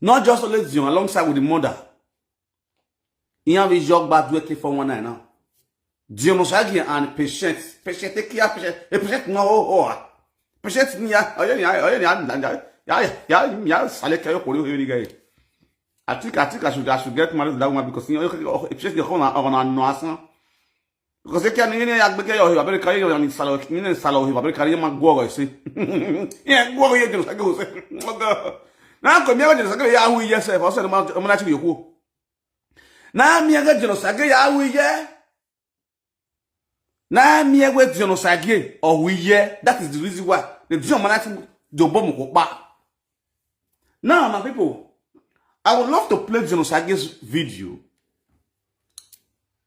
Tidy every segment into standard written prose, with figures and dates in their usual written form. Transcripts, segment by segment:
Not just only Dion, alongside with the mother. Il y a un jog bad working for 19 now. Dion Osagie and patient take care, patient no, patient ya salek kayo kori yoni guy. I think I should get married to that woman because you know patient get on no asan. Because they can't even act yo abere carry on salo ni salo he abere carry ma gwo say. Yeah, gwo ye just go say. Na ko mi ga just ya hu ye say for say ma na chi yoku. Na mi ga just ya hu ye. Na mi ga Dion Osagie or we ye. That is the reason why the Dion manati do bom ko ba. Now my people, I would love to play Dion Osagie's video.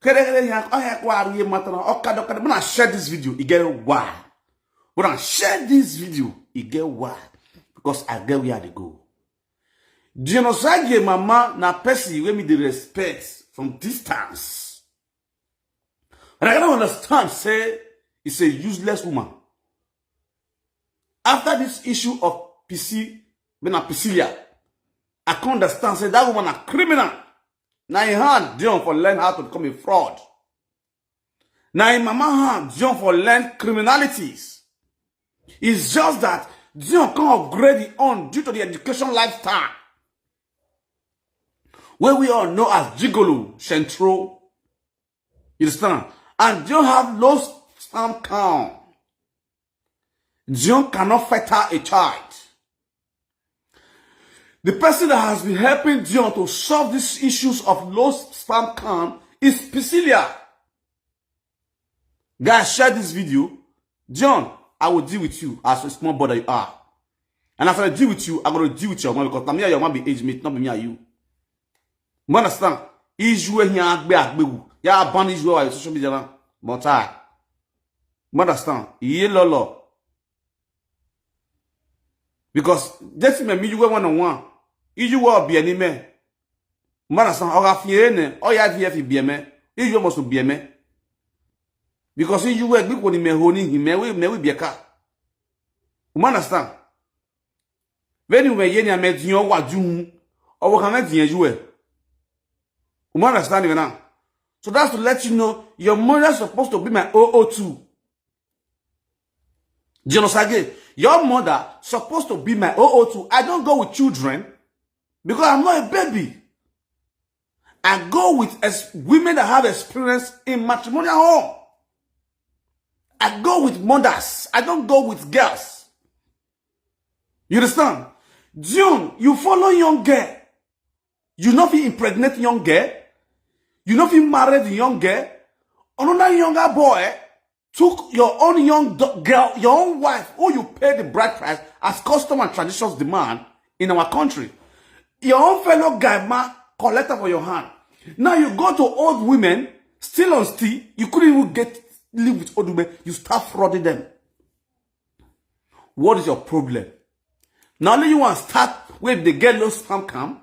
When I share this video, it get why. When I share this video, it get why. Because I get where they go. Dion Osagie mama na person wey me the respect from distance. And I don't understand, say, it's a useless woman. After this issue of Pisilia, I can't understand, say that woman a criminal. Now in hand, Dion for learn how to become a fraud. Now in mama hand, Dion for learn criminalities. It's just that Dion can't upgrade it on due to the education lifestyle. Where we all know as gigolo, centro. You understand? And Dion have low sperm count. Dion cannot fetter a child. The person that has been helping Dion to solve these issues of low sperm count is Pisilia. Guys, share this video. Dion, I will deal with you as a small brother you are. And after I deal with you, I'm going to deal with your mom because me and your mom be age mate, not me and you. You understand? Issue here, ya ban issue on social media. But you understand? Ye lolo. Because just me you go one on one. You will be an email. Understand? Or fiene, or ya fi be me. You must be me. Because you work big when me honing him, me be a car. You understand? When you were yen met you what you or what can you you understand even now? So that's to let you know your mother is supposed to be my 002. Dion Osagie, your mother supposed to be my 002. I don't go with children because I'm not a baby. I go with women that have experience in matrimonial home. I go with mothers. I don't go with girls. You understand? Dion, you follow young girl. You not be impregnate young girl. You know if you married a young girl, another younger boy took your own young girl, your own wife, who you pay the bride price as custom and traditions demand in our country. Your own fellow guy, collect her for your hand. Now you go to old women, still on still, you couldn't even live with old women, you start frauding them. What is your problem? Now only you want to start with the girl no spam cam,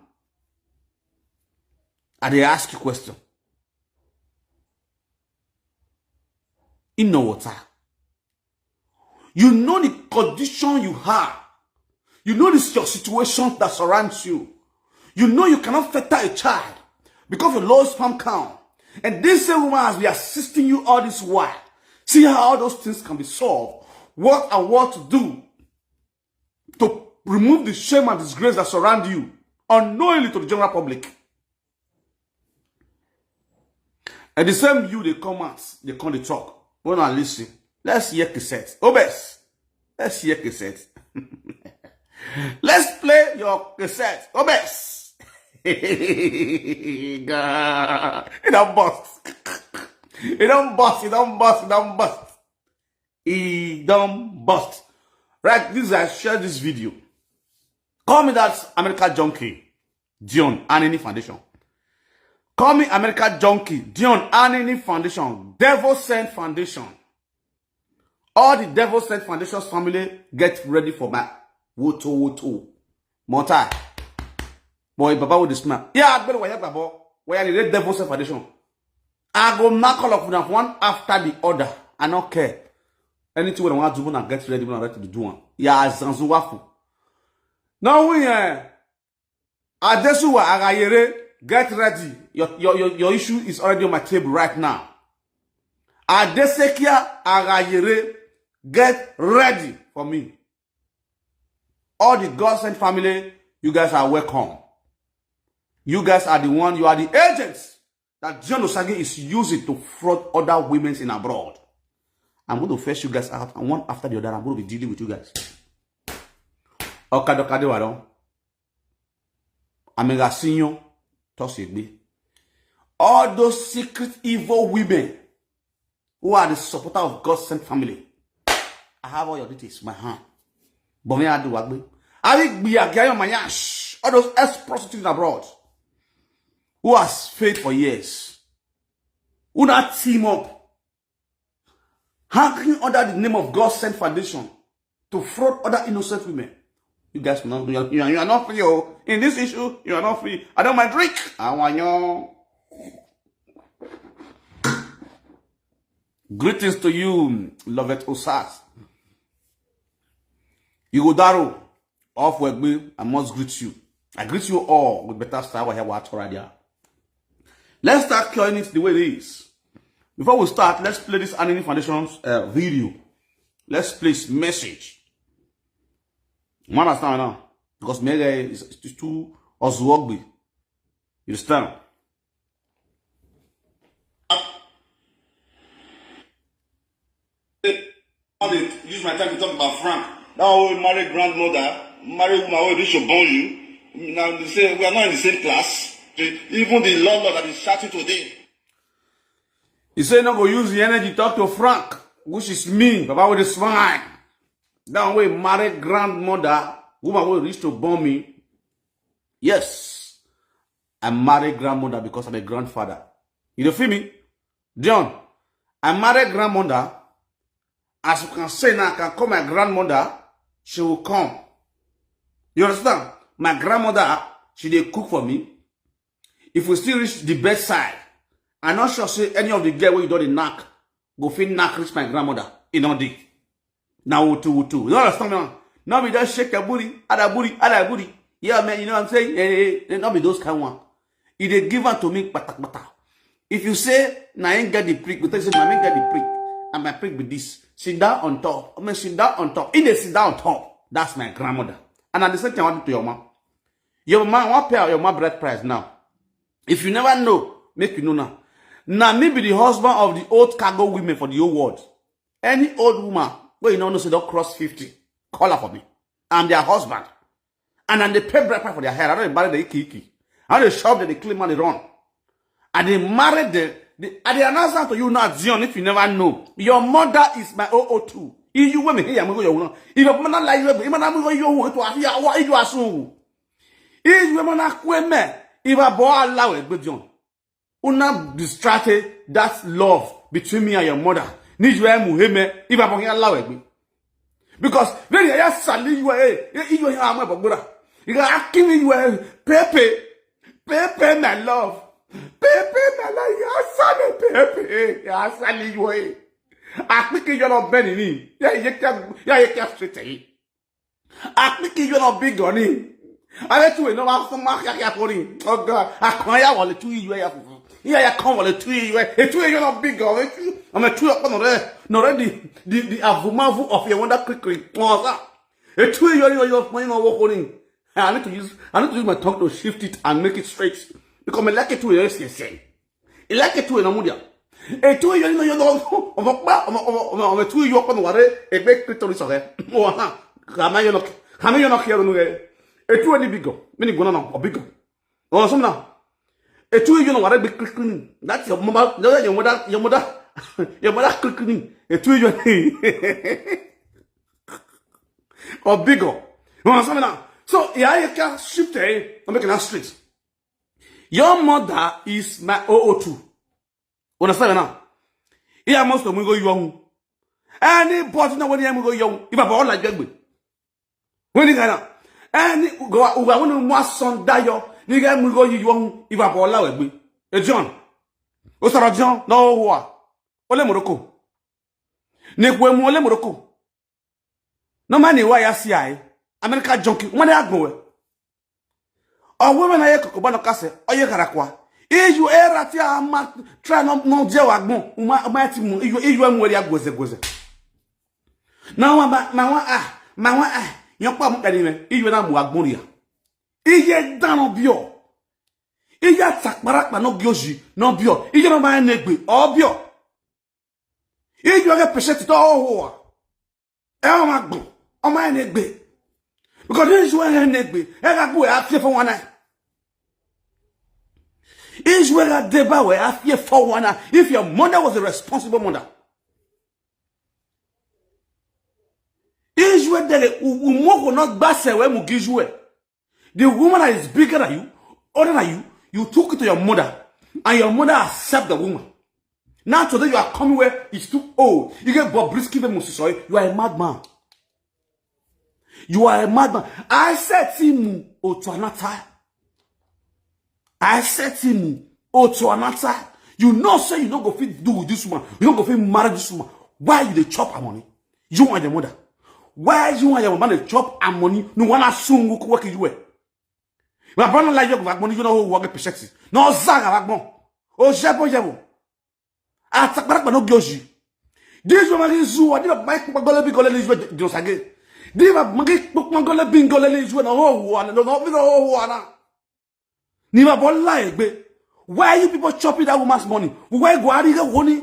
and they ask you a question. In no water. You know the condition you have. You know this your situation that surrounds you. You know you cannot fetter a child because of low sperm count. And this same woman has been assisting you all this while. See how all those things can be solved. What and what to do to remove the shame and disgrace that surround you unknowingly to the general public. And the same you, they come out, they come, they talk. When I listen, let's hear cassette. Obes, let's hear cassette. Let's play your cassette. Obes. God. It don't bust. It don't bust. It don't bust. It don't bust. It don't bust. Right, this I share this video. Call me that America Junkie, Dion Anini Foundation. Call me America Junkie, Dion Anini Foundation, Devil Sent Foundation. All the Devil Sent Foundation's family get ready for my woto. Montai. Boy, Baba with the smile. Yeah, I better why Baba. Why the Devil Sent Foundation? I go knock all of them one after the other. I don't care. Anything when I want to do, I get ready when I ready to do one. Yeah, Zanzu Wafu. Now we Adesuwa Agayere, get ready. Your issue is already on my table right now. Adesekia Agayere, get ready for me. All the God-sent family, you guys are welcome. You guys are the one, you are the agents that Dion Osagie is using to fraud other women in abroad. I'm going to fetch you guys out, and one after the other, I'm going to be dealing with you guys. Okadokadewado. Amegasinyo. Tosigbe. All those secret evil women who are the supporter of God's sent family. I have all your details in my hand. But me I do wagbe. I will be a guy on my yash. All those ex-prostitutes abroad who has failed for years. Who not team up. Hanging under the name of God's sent foundation to fraud other innocent women. You guys know you are not free. Oh. In this issue, you are not free. I don't mind drink. I want you. Greetings to you, Lovett Osas. Igodaro, off work me. I must greet you. I greet you all with better style. I have what already. Let's start killing it the way it is. Before we start, let's play this Anini Foundation's video. Let's play this message. You understand now? Because Mega is too Oswogby. You understand? I use my time to talk about Frank. That old married grandmother, married woman who reach upon you. Now they say we are not in the same class. Even the landlord that is shouting today. He said not go use the energy to talk to Frank, which is me, Baba with the swine. That way married grandmother, woman will reach to bomb me. Yes, I'm married grandmother because I'm a grandfather. You don't feel me? John, I'm married grandmother. As you can say now, I can call my grandmother, she will come. You understand? My grandmother, she dey cook for me. If we still reach the bedside, I'm not sure say any of the girl where you don't knock, go fit knock reach my grandmother. In on dick. Now wutu. You understand now? Now we just shake your booty, other booty. Yeah, man, you know what I'm saying? Not be those kind of one. If they give her to me, bata. If you say, nah, I ain't get the prick, but I say, nah, I ain't get the prick, and my prick with this. Sit down on top. I mean, sit down on top. If they sit down on top, that's my grandmother. And at the same time, I want to your mom. Your mom, what pay your mom bread price now? If you never know, make you know now. Now, me be the husband of the old cargo women for the old world. Any old woman, where you know, say don't cross 50, call her for me. I'm their husband. And then they pay bread price for their hair. I don't marry the iki. I don't shop that they clean money run. And they married the and the announcer to you now, Dion, if you never know, your mother is my 002. If you want me here, I'm going to go. If you not like you, if I'm going to go to what you are so. If you want to quit me, if I bought allow it, but John, una distracted that love between me and your mother. Need you if I bought allow it. Because when you are selling you are my brother. You are asking me you are Pepe, my love. Pepe, my love, you are selling Pepe. You are selling you. I think you're not bending. Yeah, you can't straight it. I think you're not big on it. I let you know how some mark for him. Oh God, I can't want to you. Yeah, I can't want to you. You're not big on it. I'm a two up on already. The avumavu of your wonder quickly. A two you're playing over holding. I need to use my tongue to shift it and make it straight. Because I like it to say. I like it to a mudia. A two you know you're two you up on water, a big clitoris of it. Oh, how many not here? A two any bigger, many go on or bigger. Oh, some now. A two you know what I be clicking. That's your mother, your mother clicking. A two you or bigger. Oh, some now. So, yeah, you can shift it. I'm making that straight. Your mother is my 002. Understand now? Yeah, most of them go young. Anybody know when you go young? If I bought like that, when you go, and go, when you want son die, you get me go young. If I bought like that, a John. What's that, John? No, what? Ole Morocco. Nekwe mo ole Morocco. No money, why I see I. America junkie. When they are going. Or women are Kokobano Casse, or Yakarakwa. Is you eratia try no jewagmo, Matimu, you am where you goes. Now, Mawa, your pump anyway, even I'm Wagmoria. Iye dano bio. Iya takbarak no gyoji, no bio. Iye no my negbi, or bio. Iye you get percent all. El magbo, or my negbi. Because this is where negbi, I go after for 1 night. Is where I deba where after for 1 night. If your mother was a responsible mother. Is where the will not bass away mugijue. The woman that is bigger than you, older than you, you took it to your mother, and your mother accept the woman. Now today you are coming where it's too old. You get Bobrisky the Musisoy, you are a madman. You are a madman. I said to him, Otuanata. I said to him, Otuanata. You know, say you don't go fit do with this woman. You don't go fit marry this woman. Why you they chop her money? You want your mother. Why you want your man to chop her money? No one assume who work you way. My brother like you money, you know who work a no zaga backbone. Oh, jabo. I take back no gyoji. This woman is who I did a bike Magolabi is with Josage. Did a Magik Mangola Bingo is with a whole one, no, not with a whole one. Never born like be. Why you people chopping that woman's money? Why go out here money?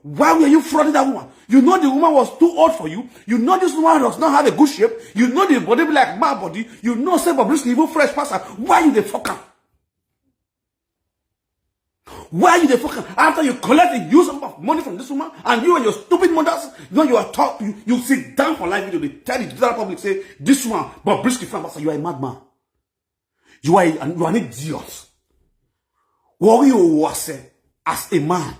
Why were you frauding that woman? You know the woman was too old for you. You know this woman does not have a good shape. You know the body be like my body. You know say Bobrisky even fresh passer. Why you the fucker? Why you the fucker? After you collect a huge amount of money from this woman and you and your stupid mothers, you know you are taught, you sit down for life video. They tell the general public say this woman Bobrisky fresh passer. You are a madman. You are an idiot. What you was as a man.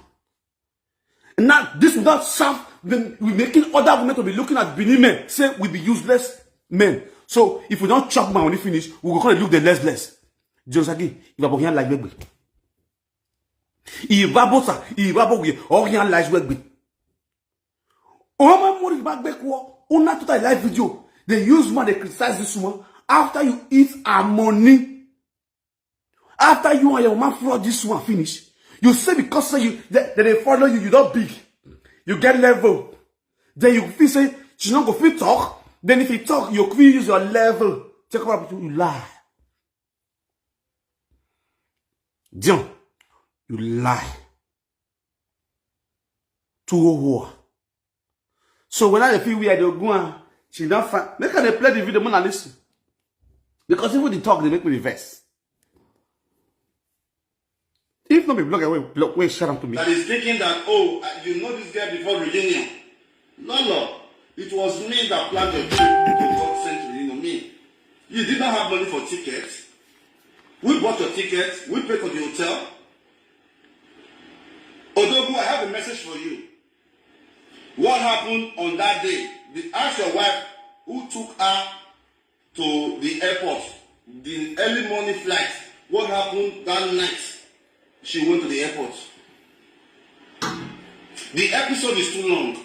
And now this will not serve. We're making other women to be looking at Benin men, say we be useless men. So if we don't chop my money finish, we will kind of look the less. Josagi, il va pas rien like baby. Il va pas rien like baby. Oh my money back back what? On a total live video. They use man, they criticize this woman after you eat our money. After you and your man fraud this one finish. You say because say they follow you, you don't big. You get level. Then you feel say, you not go fit talk. Then if you talk, you feel use your level. Check out you lie. Dion, you lie. To war. So when I feel we are going, she don't find. Make her they play the video, man, and listen. Because even the talk, they make me reverse. If not be block away, shut up to me. That is thinking that, oh, you know this guy before reunion. No. It was me that planned your trip to God sent reunion. Me. You did not have money for tickets. We bought your tickets. We paid for the hotel. Odogu, I have a message for you. What happened on that day? Ask your wife who took her to the airport, the early morning flight. What happened that night? She went to the airport. The episode is too long.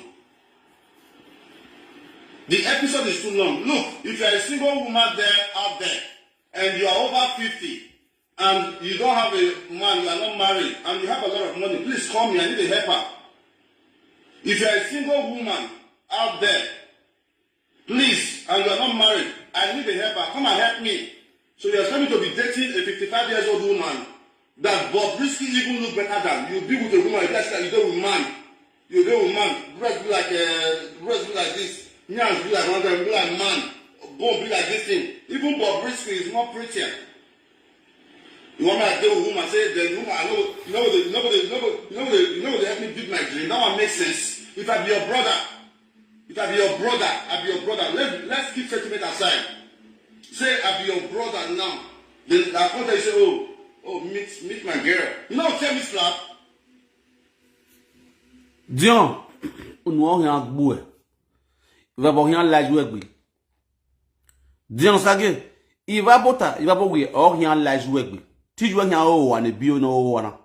The episode is too long. Look, if you are a single woman out there, and you are over 50, and you don't have a man, you are not married, and you have a lot of money, please call me, I need a helper. If you are a single woman out there, please, and you are not married, I need a helper, come and help me. So you are going to be dating a 55 years old woman that Bobrisky even look better than you. Be with a woman, that's like you do with man. You do with man. Breast be like this. Hands be like another, be like man. Bone be like this thing. Even Bobrisky is more prettier. You want me to deal with woman? Say the woman. I know. You know they help me beat my dream. That one makes sense. If I be your brother, I be your brother. Let's keep sentiment aside. Say I be your brother now. Then I come there and say, oh, meet my girl. You know, tell me slap. Dion, on voit rien bouer. Il va pas rien la jouer avec. Dion Osagie, il va pas oui, rien la jouer avec. Tu joues rien au wane bio no wana.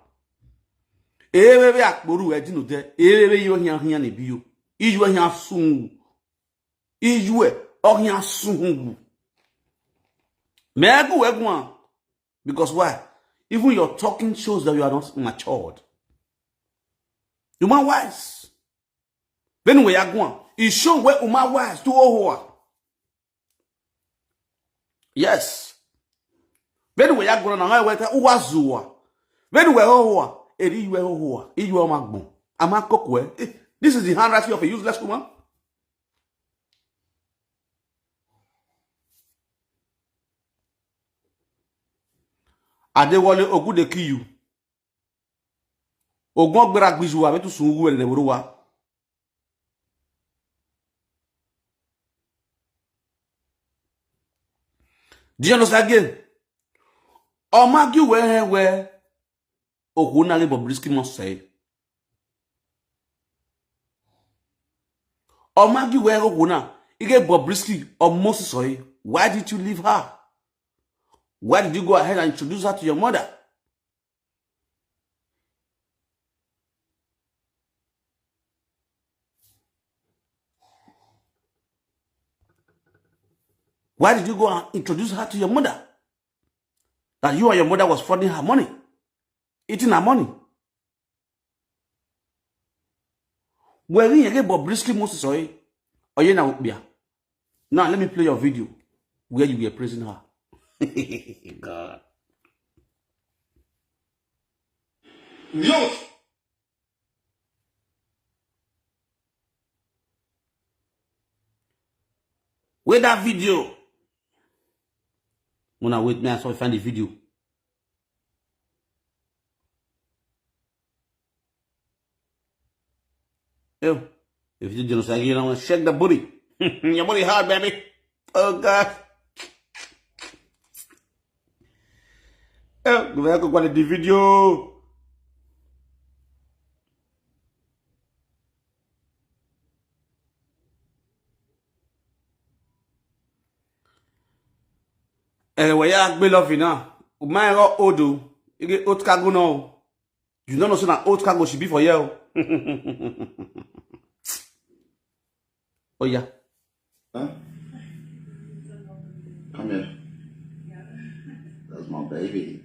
Bébé akboru e dinu de. Bébé yo rien ne bio. Il joue rien sungu. Il joue rien sungu. Mais go e gwan. Because why? Even your talking shows that you are not matured. You man wise. Then we are going. It shows where Uma wise to Ohoa. Yes. Then we are going on our way to Uwazua. Then we are Ohoa. Eddie, you are Ohoa. You are Magbo. Amakokwe. This is the handwriting of a useless woman. Adewale Ogude Kiyu. Ogun gbera gbizu abetu sunwu ele neborowa. Dion Osagie. Omagi we Oguna le Bobrisky must say. Omagi we Oguna. Ige Bobrisky or Moses soy. Why did you leave her? Why did you go ahead and introduce her to your mother? Why did you go and introduce her to your mother? That you and your mother was funding her money, eating her money. Well, you get Bobrisky Moses or you now. Now let me play your video where you were praising her. God. Youth. Where that video? When I wait, man, so I find the video. Yo, if you didn't say you know, shake the booty. Your booty hard, baby. Oh God. Yo, go back and the video. Anyway, yeah, be loving now. My odo, you get oat cargo now. You don't know so that oat cargo should be for you. Oh yeah. Huh? Come here. That's my baby.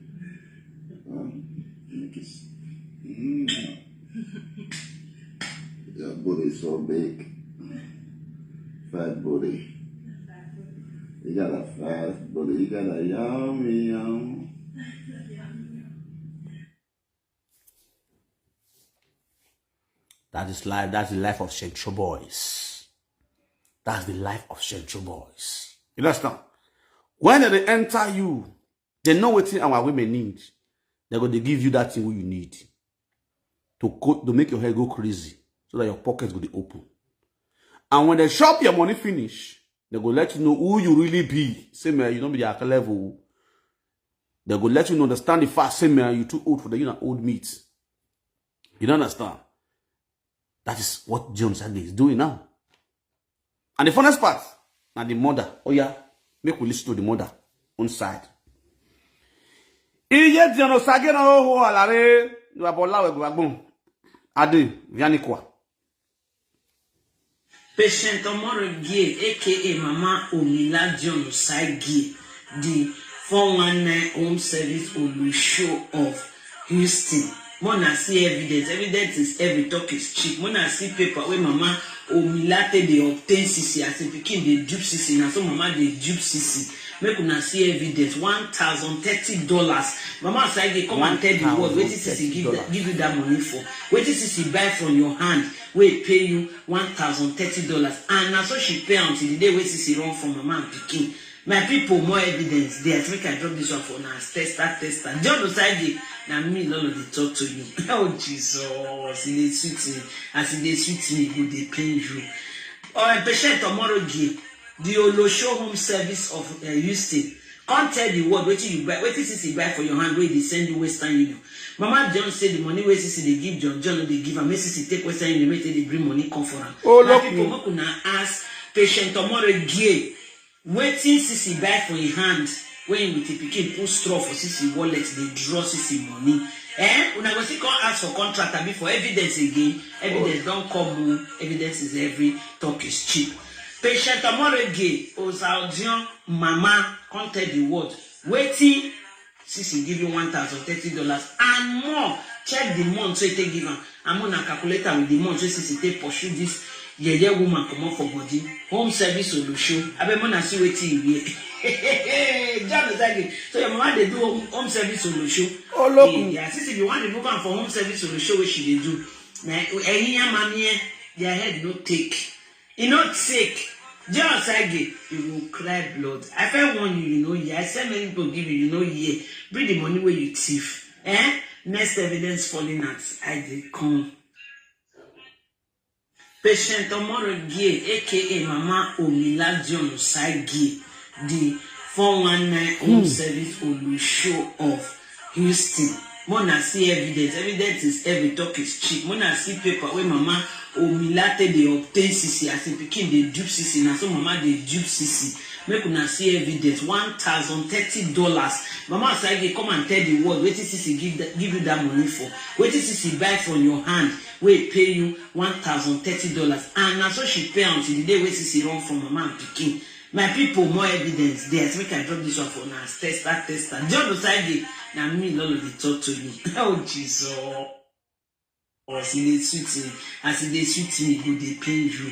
Kiss. Your booty is so big. Fat booty. You got a fat booty. You got a yummy yum. That is life. That's the life of Central Boys. That's the life of Central Boys. You understand? When they enter you, they know what our women need. They're going to give you that thing you need to make your hair go crazy so that your pockets will be open. And when they shop your money finish, they're going to let you know who you really be. Say, man, you don't be the level. They're going to let you understand the fact, say, man, you're too old for the old meat. You don't understand? That is what Dion Osagie is doing now. And the funniest part, now the mother. Oh yeah, make we listen to the mother on side. Iye Dion Osagie na ho alare, you abola we gbagbon. Ade, viani kwa. Patient Omorogie, aka Mama Omila Dion Osagie, the 419 home service show of Houston. Mona see evidence. Evidence is every talk is cheap. Mona see paper where Mama Omilate they obtain CC as if pikin they dupe CC. Now so Mama they dupe CC. Make una see evidence. $1,030. Mama Osagie come and tell the world. Wait till CC give you that money for. Wait till CC buy from your hand. Wait pay you $1,030. And now so she pay until the day wait CC run from Mama and pikin. My people, more evidence there. Make I drop this one for now. Tester. Dion Osagie, now me, none of the talk to you. Oh, Jesus. They sweet me. As they sweet me, go they pain you. Or patient Omorogie, the Olosho home service of Houston. Can't tell the word. Wait till you buy. Wait till CC buy for your hand. Wait, they send you Western Union. Mama John said the money where CC they give John they give. And CC take Western Union. Wait till they bring money come for them. Oh, now look. people who could ask patient Omorogie. Waiting CC buy for your hand when with the pikin put straw for CC wallet, they draw CC money. Una go see come ask for contract and for evidence again. Evidence don't come. Evidence is every talk is cheap. Patient Omorogie, Osagie, Mama, can't tell the word. Waiting Sissy give you $1,030 and more. Check the month so you take give her. I'm gonna calculate with the month so Sissy take pursue this woman come up for body. Home service solution. I be mona see waiting here. John Osagie. So your mama they do home service solution. Oh look. Yeah, Sissy, if you want to book her for home service solution, what she they do? Now, mommy, their head no take. You not sick. John Osagie, you will cry blood. I felt one you know, yeah. I said many people give you know, yeah. Bring the money where you thief. Next evidence falling out. I did come. Patient Osagie, aka Mama Omila Dion Osagie, the 419 home service show of Houston. Mona see evidence. Evidence is every talk is cheap. Mona see paper where Mama Omilate they obtain CC as a pikin they dupe CC. Now so Mama they dupe CC. Make una see evidence. $1,030. Mama Osagie come and tell the world. Wait till CC give you that money for. Wait till CC buy from your hand. Wait pay you $1,030. And now so she pay until the day where CC run from Mama and pikin. My people, more evidence there. So we can drop this one for now. Tester. John Osagie, now me, Lolo, they talk to you. Oh, Jesus. As they sweet me, go they pay you.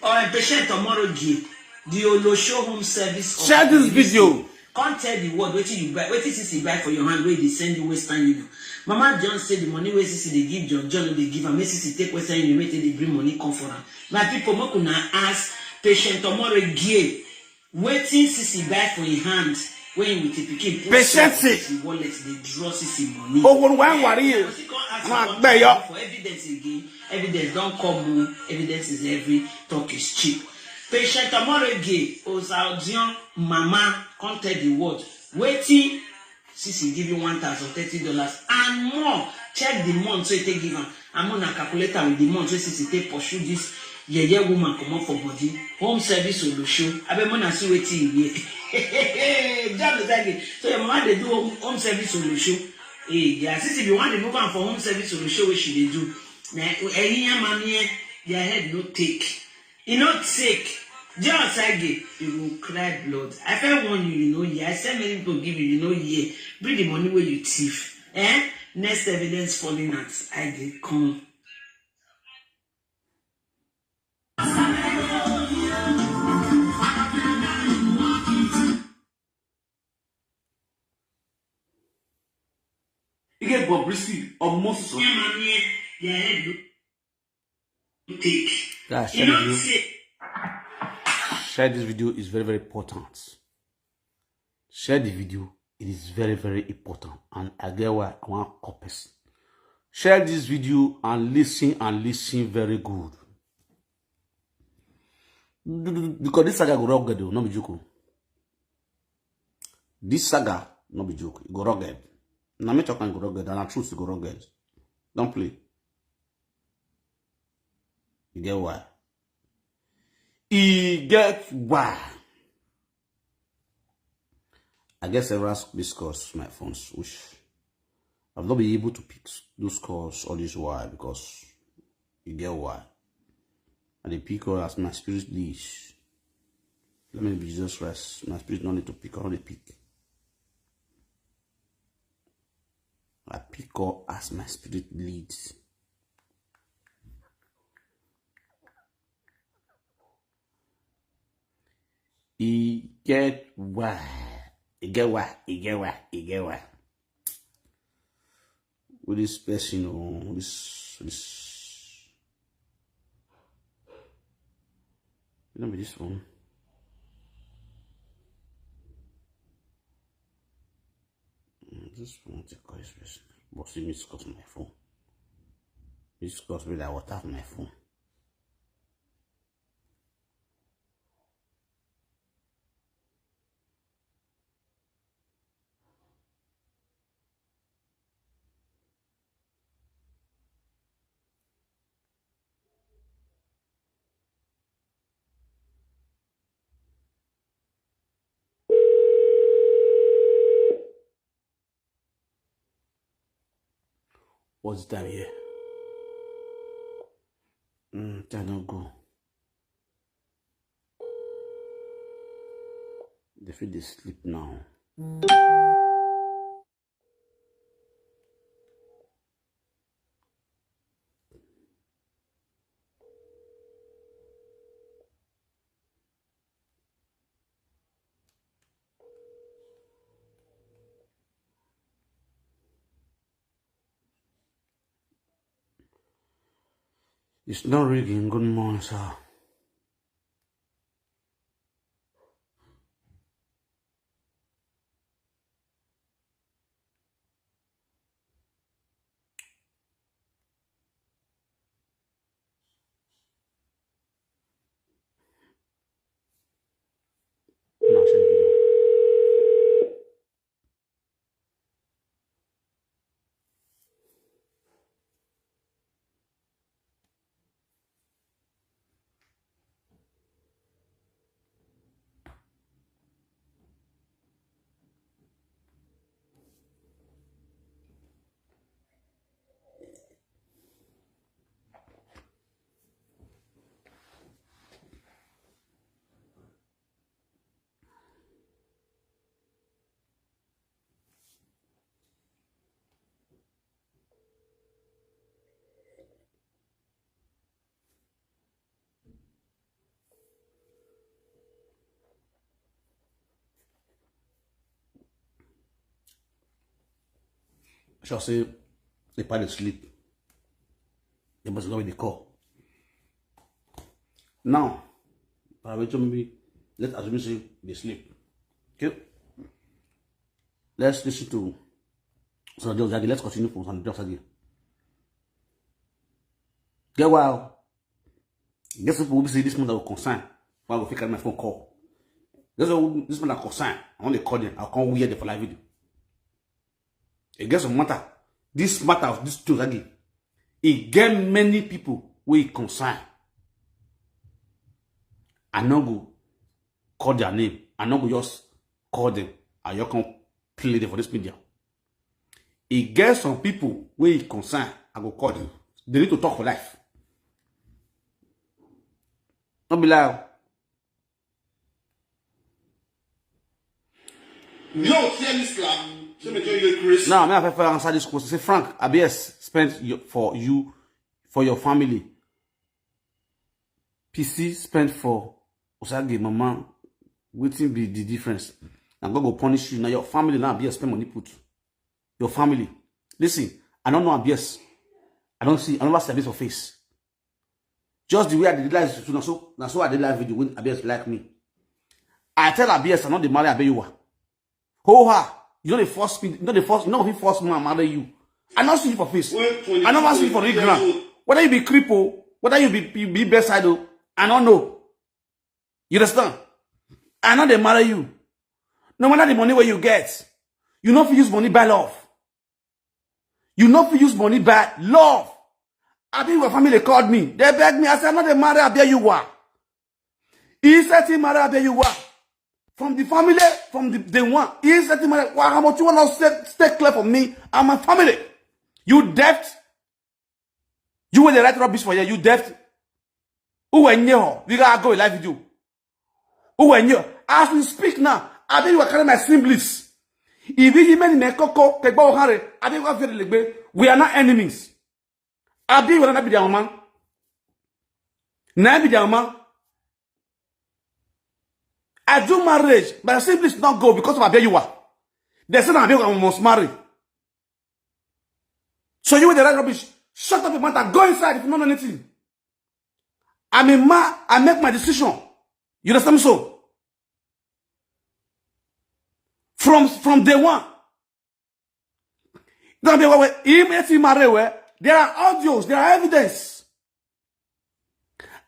Or patient tomorrow give the Olosho home service. Share this video. Can't tell the word. Wait till you buy. Wait till CC buy for your hand. Where they send you Western Union. Mama John said the money where CC they give John they give and make CC take Western Union. Wait till they bring money come for her. My people, mo kuna ask. Patient tomorrow gear waiting CC buy for your hand when you take pikin patient wallet they draw CC money. Oh, one worry. For evidence again. Evidence don't come. Evidence is every talk is cheap. Patient tomorrow gear Osagie Mama can't tell the word. Waiting CC give you $1,030 and more. Check the month so you take give her. I'm gonna calculate with the month so CC take pursue this. Woman come up for body. Home service solution. I be mona see waiting here. John Osagie. So your mama they do home service solution. Yeah, since if you want to move on for home service solution, what should they do? Now, mommy, their head no take. You not sick. John Osagie, you will cry blood. I felt one you know, yeah. I said many people give you know, yeah. Bring the money where you thief. Next evidence falling out. I did come. You get Bobrisky or most. Guys, share this video is very, very important. Share the video. It is very, very important. And I get why I want copies. Share this video and listen very good. Because this saga go rugged, no be joke. This saga no be joke. It go rugged. Now me talking go rugged, and I choose to go rugged. Don't play. You get why? You get why? I guess several missed calls my phones, which I've not been able to pick those calls all this while because you get why. And the pick call as my spirit leads. Let me be just rest. My spirit no need to pick on the pick. I pick up as my spirit leads. You get why? You get why? You get why? You get why? With this person, you know, this. It don't be this one. This one to call this person. But see me discuss my phone. Discuss with that water my phone. What's the time here? Time not go. They feel they sleep now. It's not rigging. Good morning, sir. No, send video. I shall say the pilot sleep. They must go with the call. Now, maybe let's assume say they sleep. Okay. Let's listen to Sharon Osagie. Let's continue from Sharon Osagie. Get wild. Guess what will say this man that will concern. I will fake my phone call. Guess what this man that concern. I want to call them. I'll come weird for live video. It gets a matter. This matter of this Osagie. It get many people who it concern. I not go call their name. I not go just call them. And you can play them for this media. It gets some people where it concern. I go call them. They need to talk for life. Don't be loud. No, hear me slap. Let me tell you, Chris. Now, I have to answer this question. Say, Frank, ABS spent for you, for your family. PC spent for Osagie, mama. Waiting be the difference. I'm going to punish you. Now, your family now, ABS spend money put. Your family. Listen, I don't know ABS. I never see this for face. Just the way I did live, so I did live video when ABS like me. I tell ABS I'm not the marry Abeyowa. Ho ha! You know the first speed, you know the first man marry you. I not see you for face. I never see you for the ground. Whether you be cripple, whether you be best side, I don't know. You understand? I know they marry you. No matter the money where you get, you not use money by love. You not use money by love. Your family called me. They begged me. I said, I'm not the marry Abeyowa. He said he marry Abeyowa. From the family, from the day one. He said he marry. How much you want to stay clear from me and my family? You deaf. You were the right rubbish for you. You deaf. Who were you? We gotta go live with you. Who were you? As we speak now, Abeyowa carry my siblings. If he made me koko, we are not enemies. Abeyowa na be their man. Na be their man. I do marriage, but I simply not go because of Abeyowa. They said Abeyowa must marry. So you with the right rubbish, shut up your mouth, go inside if you don't know anything. I'm a man, I make my decision. You understand me so? From day one. There are audios, there are evidence.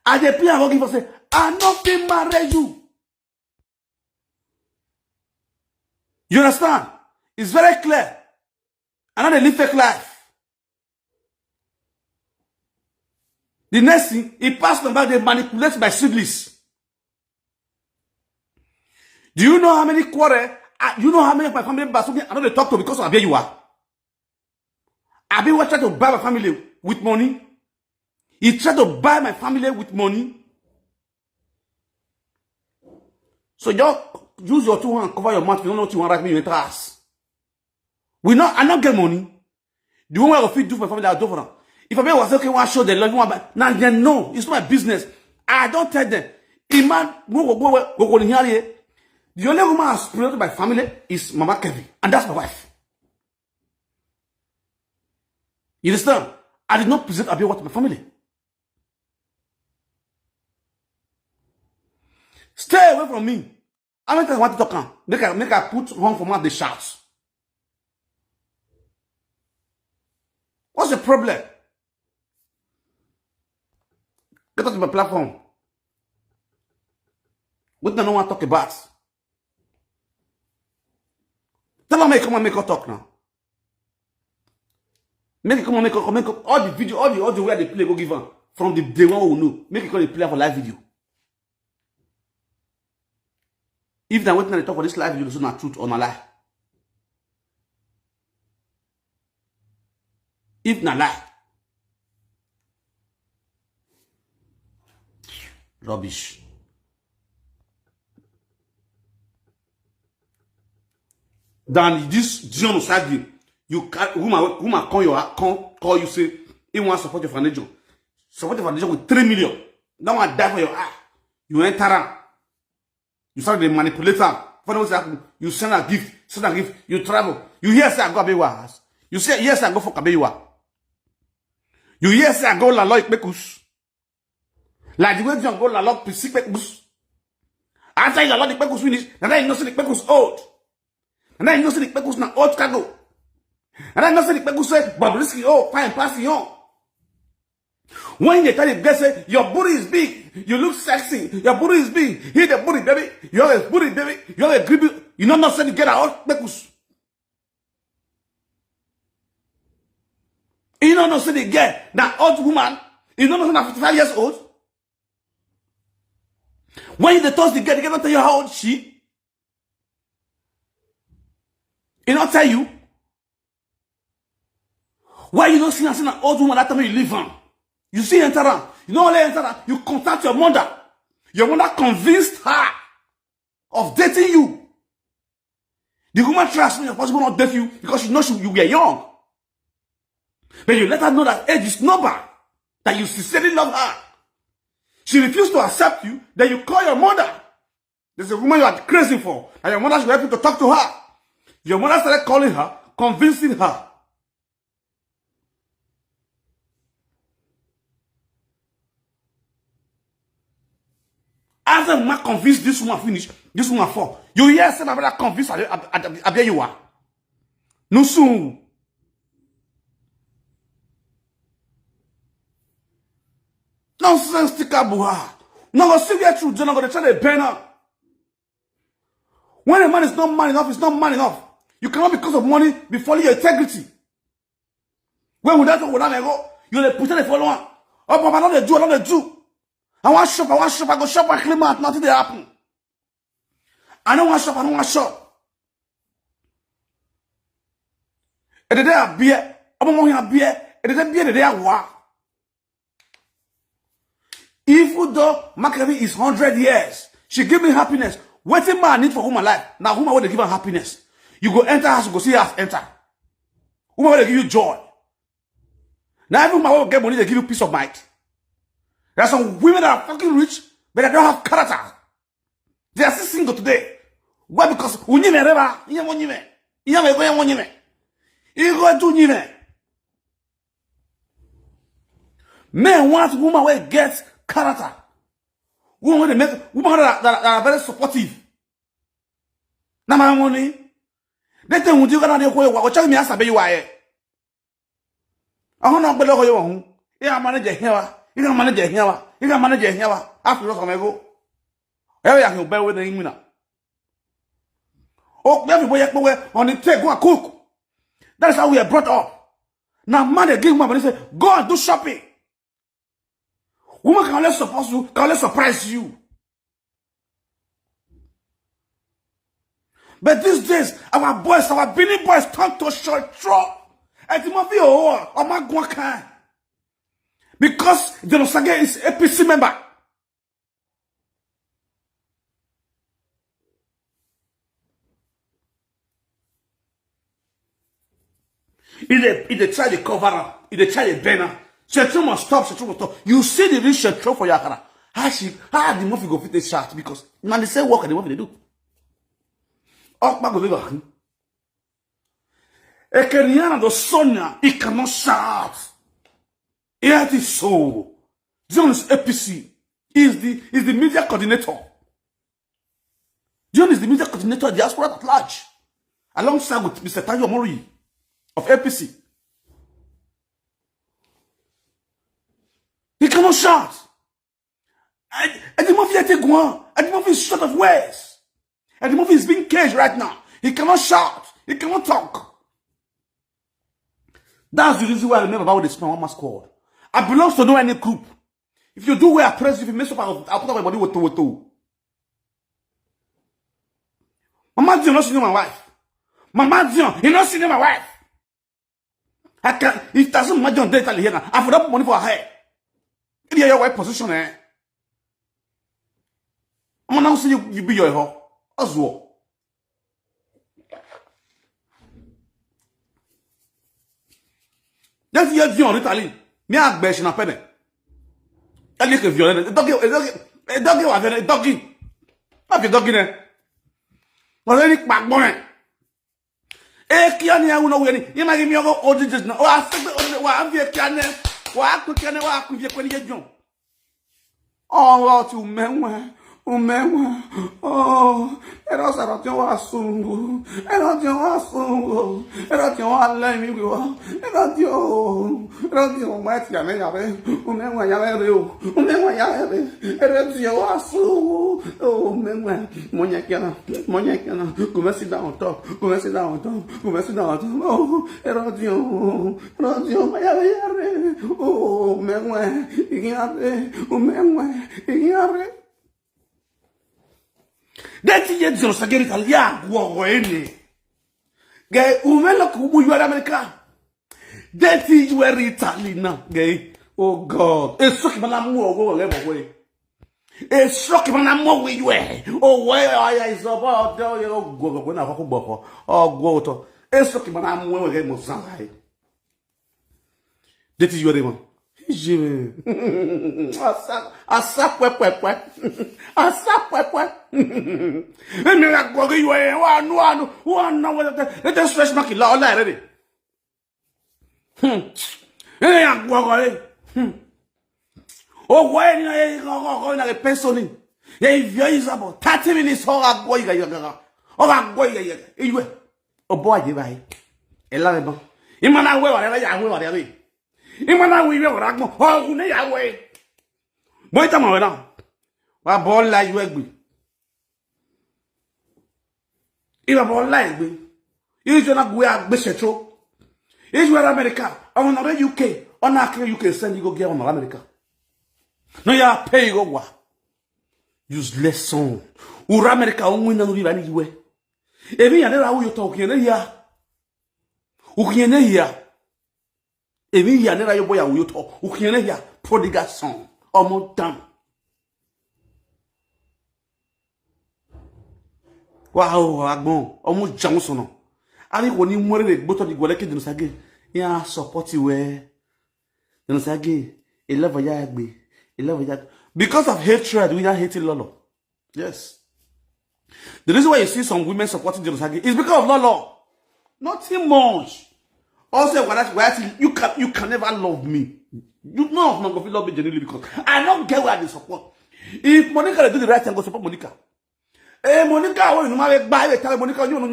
And the people are working for say, I not been marry you. You understand? It's very clear. I know they live fake life. The next thing, he passed them back, they manipulate my siblings. Do you know how many quarrel? You know how many of my family members I know they talk to because of Abeyowa? Abeyowa tried to buy my family with money. He tried to buy my family with money. So just use your two hands, cover your mouth. You don't know what you want to write me in your ass. I not get money. The one I will feed do for my family, I'll do for them. If I was okay, want to show the love, now they know it's not my business. I don't tell them. The only woman I split my family is Mama Kevin, and that's my wife. You understand? I did not present Abeyowa to my family. Stay away from me. How many times I want to talk? Make I put on for mouth the shouts. What's the problem? Get off my platform. What do I want to talk about? Tell them, come and make her talk now. Make it come and make her all the video, all the way they play, go give her. From the day one we know. Make it come and play for live video. If they're waiting to talk for this live video, it's not truth or not lie. If not lie. Rubbish. Then this Dion Osagie, you can't woman call you say he wants to support your foundation. Support your foundation with 3 million. That one die for your eye. You enter her. You start the manipulator. You send a gift, you travel. You hear say I go Abewa house. You say yes I go for Abewa. You hear say I go la loy pekus. Like the way you go la loy pisi pekus. After you la loy pekus finish, and then you know say the pekus old. And then you know say the pekus na old cargo. And then you know say the pekus say Bobrisky fine passing on. When they tell you, they say, your booty is big, you look sexy, your booty is big, hit the booty, baby, you have a booty, baby, you have a grip, you know not saying to get out, bekus. You know not saying to get that old woman, you know not 55 years old. When they toss the girl, they cannot tell you how old she. He not tell you. Why you don't see an old woman that time you live on? You see enter her. You don't only enter her, you contact your mother. Your mother convinced her of dating you. The woman trusts me, your husband not date you because she knows you were young. But you let her know that age is number, that you sincerely love her. She refused to accept you, then you call your mother. There's a woman you are crazy for, and your mother should help you to talk to her. Your mother started calling her, convincing her. After woman convinced this woman finish, this woman fall. You hear say my brother convinced Abia you are. No soon. Nonsense sticker buha. No go see where truth, you're not gonna try to burn up. When a man is not man enough, it's not man enough. You cannot because of money be following your integrity. When without go, you're pretend to follow one. Oh, Papa, not the Jew, not the Jew. I want shop, I go shop, I clean out, nothing they happen. I don't want shop. And the day I beer, I'm going to beer, and the day the day I walk. Even though Macavie is 100 years, she give me happiness. What a man need for woman life? Now woman will give her happiness. You go enter house, you go see her enter. Woman will give you joy. Now every woman will get money, they give you peace of mind. There are some women that are fucking rich, but they don't have character. They are still single today. Why? Because unyime reba, unyime. Men want women who get character. Women that are very supportive. Na my money. They tell you gonna dey go watch me asabe you are. I don't know you. Yeah, manager here. You can manage here. You can manage here. After some ago. Every I can bear with the imina. Oh, everybody on the take go and cook. That's how we are brought up. Now, man, they give money and say, go and do shopping. Woman can only support you, can only surprise you. But these days, our boys, our Benin boys turn to short straw. And it must be a my guacan. Because the Osagie is a APC member. If they try to cover up, if they try to burn up, Shetro must stop. You see the real Shetro for Yakara. How the movie go fit a shot? Because man, they say work and the movie they do. Okpa go be back. Ekeniana do Sonia, he cannot shout. It is so. Dion is APC. He is the media coordinator. Dion is the media coordinator of the diaspora at large, alongside with Mr. Tayo Mori of APC. He cannot shout. Eddie Murphy is short of words. Eddie Murphy is being caged right now. He cannot shout. He cannot talk. That's the reason why I remember about the Small Mama Squad. I belong to no any group. If you do where I press, if you mess up, I'll put up my body with two. Mama Dion not seeing my wife. Mama Dion, he not seeing my wife. I can't, it doesn't matter on data here now. I put up money for her. In your wife position, eh? I'm gonna see you be your hoe. As well. That's your Dion Italy. Me a besh na pene. Elle est que violent. Doggy wa violent. Doggy. Pas doggy ne. On est ni pas bon. E ki ani a uno weni. Ye ma gi mi ogo odijis na. Wa se wa avie ki ane. Wa ku ki ane wa ku vie ko ni Dion. Oh, what you menwe. Oh, era sarati wa sungu. Era wa lemi wa. Era Dion mati ya me ya be. Umenwa ya be o. Era Dion wa sungu. Oh, menwe. Monya kiana. Come sit down on top. Oh, era Dion ma ya be. Oh, menwe. Igare. Deti ye Dion Osagie Italia guogo ene. Ge umelo kubu iyore America. Deti iyore Italy na ge. Oh God. Eso ki bana mu ogo le mo we. Eso ki bana mu we ywe. Oh we aya isoba do ye guogo na ko gboko. Oh go to. Eso ki bana mu we mo san hai. Deti iyore mo. Je asa pwe. And me like go you one no let us stretch mark la all already. Eh go. Oh when you go na the person. Ye is about 30 minutes go you. Oh boy you vai. Ela be. Imana we whatever. Imana we ragmo. Oh une ya we. Boy tama we na. Wa ball la you egbe. Iba ball la egbe. You jona gwe agbe setro. You were America. On the UK. On the UK send you go get on America. No ya pay go wa. Useless song. Ura America on win no biba ni we. Ebi ya nera wo yo talk yen ya. Ukiyene ya. Ebi ya nera yo boy ya wo yo talk. Ukiyene ya prodigal son. Omo down. Wow, agbon. Omo jamu sono. Ani ko ni more le gboto di gwele ke Dion Osagie. Ya support we. Dion Osagie. E love ya agbe. Because of hatred, we are hating Lolo. Yes. The reason why you see some women supporting Dion Osagie is because of Lolo. Nothing much. Also, you can never love me. You know I'm not going to love me genuinely because I don't get where they support. If Monica do the right thing, go support Monica. Monica, when you marry by tell Monica, you know,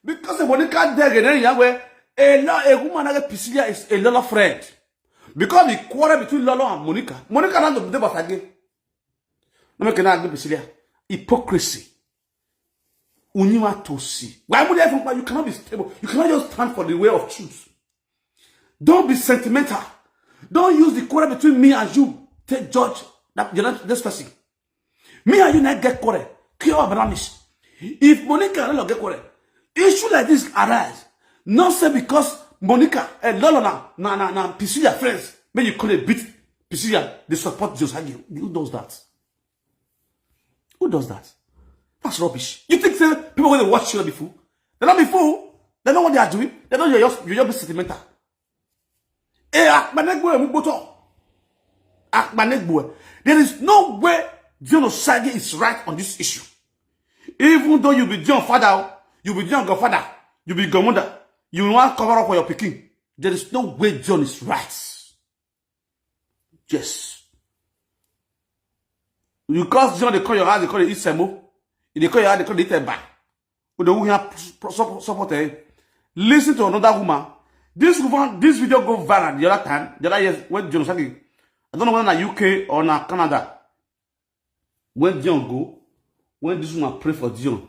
because Monica there a woman like Priscilla is a Lolo friend. Because the quarrel between Lolo and Monica not the devil again. No make na Priscilla. Hypocrisy. Unima to see. Why would you cannot be stable? You cannot just stand for the way of truth. Don't be sentimental. Don't use the quarrel between me and you to judge that you're not this person. Me and you not get quarrel. Cure or banish. If Monica and Lolo get quarrel, issue like this arise. Not say because Monica and Lolo na Priscilla friends, when you call it beat Priscilla, they support Dion Osagie. Who does that? Who does that? That's rubbish. You think people when they watch you be fool? They're not be fool. They know what they are doing. They know you're just be sentimental. There is no way Dion Osagie is right on this issue. Even though you be Dion father, you be Dion godfather, you be godmother, you want to cover up for your picking. There is no way Dion is right. Yes. You cause Dion, they call your house, they call it Isemo. They call you, they call it back. But the woman support. Listen to another woman. This video go viral the other time. The other years when Dion Osagie, I don't know whether in UK or in Canada. When Dion go, when this woman pray for Dion.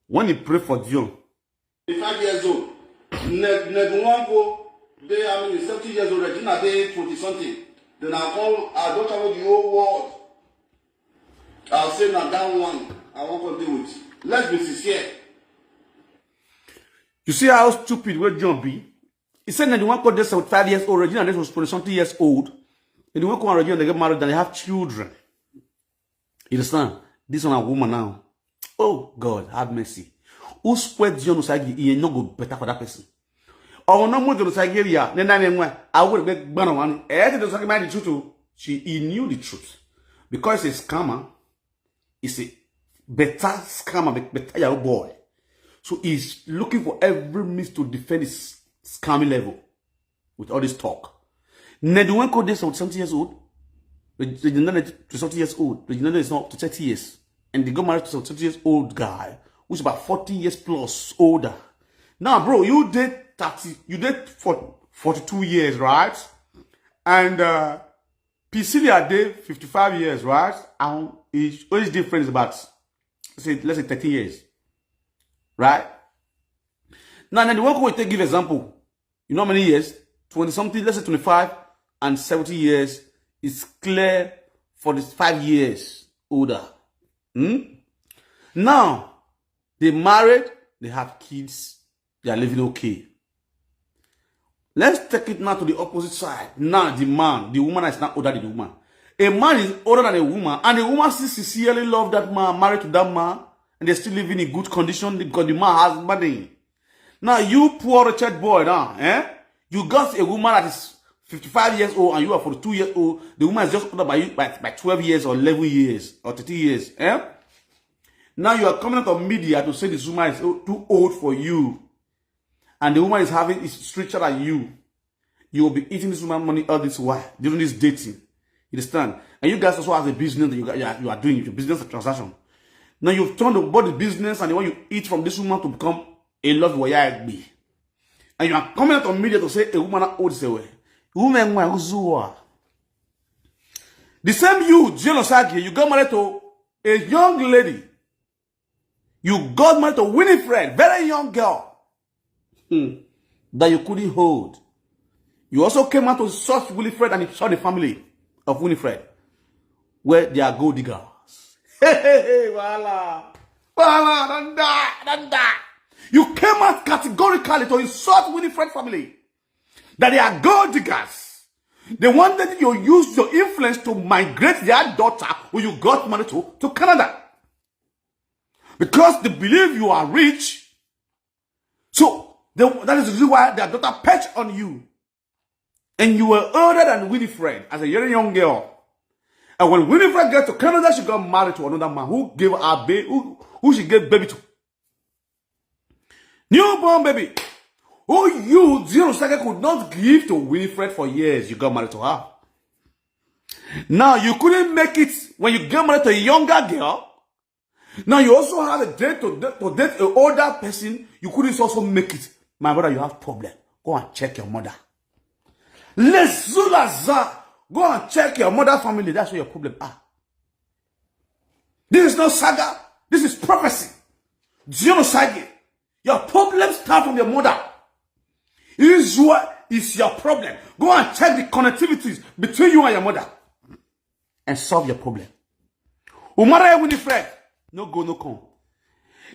When he pray for Dion. 5 years old. They are 70 years old. Regina, they 20 something. Then I don't travel the whole world. I'll say now that one I want to do it. Let's be sincere. You see how stupid where John be? He said that the one called this 5 years old, Regina, this was 20 something years old. And the one called Regina, they get married and they have children. You understand? This one a woman now. Oh God, have mercy. Who spread Dion Osagie? He ain't no go better for that person. Or no more Dion Osagie here. Then I would make banner one. Dion Osagie mind the truth. He knew the truth because he's a scammer. He's a better scammer, better young boy. So he's looking for every means to defend his scamming level with all this talk. Now the one called this 70 years old. The 70 years old. The is not to 30 years. And they got married to a 70 years old guy who's about 40 years plus older. Now, bro, you did 42 years, right? And Priscilla did 55 years, right? And age difference is about let's say 30 years. Right? Now, then the one who will give example. You know how many years? 20 something, let's say 25 and 70 years is clear for this 5 years older. Now, they married, they have kids, they are living okay. Let's take it now to the opposite side. Now, the woman is not older than the woman. A man is older than a woman, and the woman still sincerely love that man, married to that man, and they're still living in good condition because the man has money. Now, you poor wretched boy now, you got a woman that is 55 years old and you are 42 years old. The woman is just older by you by 12 years or 11 years or 30 years. Now you are coming out of media to say this woman is too old for you. And the woman is richer than you. You will be eating this woman money all this while, during this dating. You understand? And you guys also have a business that you are doing, your business transaction. Now you've turned about the business and the one you eat from this woman to become a love warrior. And you are coming out of media to say a woman that old this way. Woman, the same you, Dion Osagie, you got married to a young lady. You got married to Winifred, very young girl, that you couldn't hold. You also came out to such Winifred and you saw the family of Winifred, where they are gold diggers. Hey, voila, don't die. You came out categorically to insult Winifred family, that they are gold diggers. They wanted you to use your influence to migrate their daughter, who you got married to Canada. Because they believe you are rich. So, that is the reason why their daughter perched on you. And you were older than Winifred as a very young girl. And when Winifred got to Canada, she got married to another man who gave her baby, who she gave baby to. Newborn baby. Who you, Dion Osagie, could not give to Winifred for years. You got married to her. Now, you couldn't make it when you got married to a younger girl. Now, you also have a date to date an older person. You couldn't also make it. My brother, you have problem. Go and check your mother. Les Zulaza. Go and check your mother family. That's where your problem are. This is not saga. This is prophecy. Dion Osagie. Your problems start from your mother. This is what is your problem. Go and check the connectivities between you and your mother. And solve your problem. Umara Winifred. No go, no come.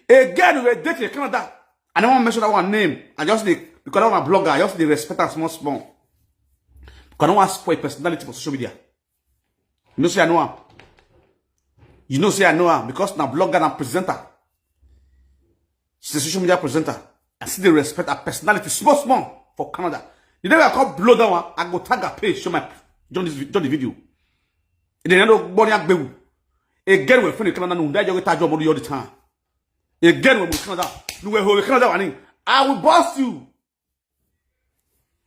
Again, we date in Canada. I don't want to mention that one name. Because I'm a blogger, I just respect and small. Because I don't want to spoil personality for social media. You know, say I know her. You know, say I know her. Because I'm a blogger and presenter. She's a social media presenter. I see the respect her personality, small, for Canada. The day I call blow that one, I go tag her page, show the video. And then I know body and baby. Again, we're friendly Canada, no, that you get job all the time. Again, we're Canada, no, we're Canada, I will boss you.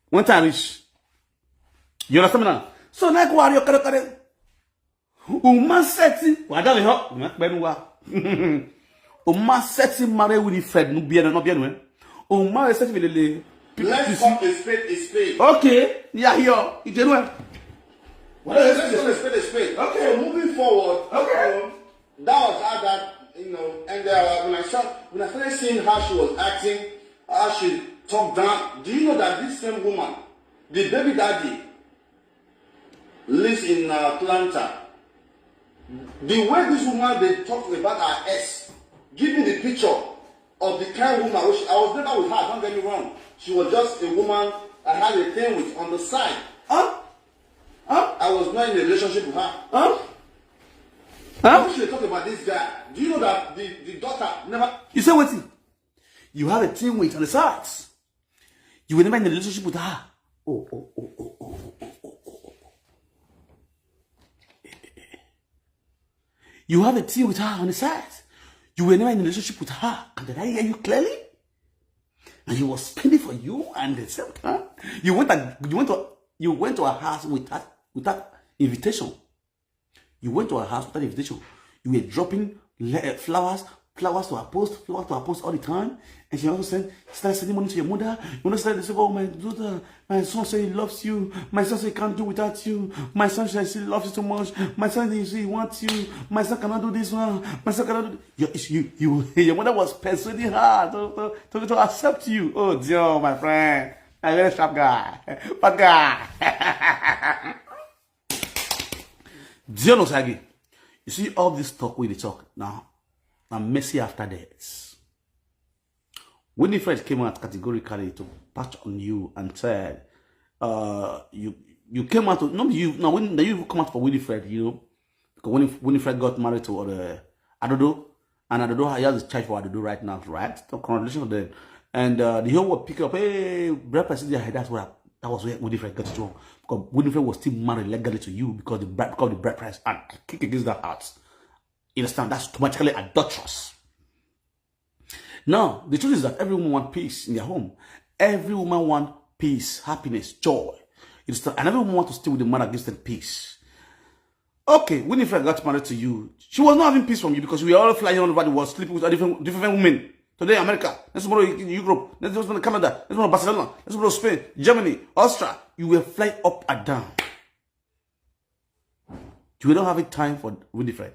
One time is, you understand me now? So, now, go out your Canada. Uman sexy, what does it help? O ma seti mare Winifred no bien no bien. O ma seti le. Let's call a spade. Okay, yeah, here. You do it. Let's call a spade. Okay. So moving forward, Okay. that was how that, and when I started seeing how she was acting, how she talked down. Do you know that this same woman, the baby daddy, lives in Atlanta? The way this woman they talked about her ex, give me the picture of the kind of woman. Which I was never with her. Don't get me wrong. She was just a woman I had a thing with on the side. I was not in a relationship with her. When she talk about this guy, do you know that the daughter never? You say what? You have a team with on the sides. You were never in a relationship with her. Oh. You have a team with her on the sides. You were never in a relationship with her. And did I hear you clearly? And he was spending for you, and at the same time, you went to her house without invitation. You went to her house without invitation. You were dropping flowers to her post all the time. And she also started sending money to your mother. You started to say, oh, my daughter, my son said he loves you. My son said he can't do without you. My son says he loves you so much. My son says he wants you. My son cannot do this one. My son cannot do this. Your mother was persuading her to accept you. Oh, Dion, my friend. I'm a very sharp guy. Bad guy. Dion Osagie. You see all this talk we talk now. I'm messy after that. Winifred came out categorically to patch on you and said, you came out to, not you, now when you come out for Winifred, because when Winifred got married to Adodo, and Adodo has a charge for Adodo right now, right? So congratulations to them. And the whole world pick up, hey, Brad President, that was where Winifred got it wrong. Because Winifred was still married legally to you because the bride price, and I kick against that heart. You understand? That's automatically adulterous. Now, the truth is that every woman wants peace in their home. Every woman wants peace, happiness, joy. You understand? And every woman wants to stay with the man that gives them peace. Okay, Winifred got married to you. She was not having peace from you because we were all flying all over the world, sleeping with different women. Today, America. Next tomorrow, Europe. Next tomorrow, Canada. Next tomorrow, Barcelona. Next tomorrow, Spain, Germany, Austria. You will fly up and down. You don't have time for Winifred.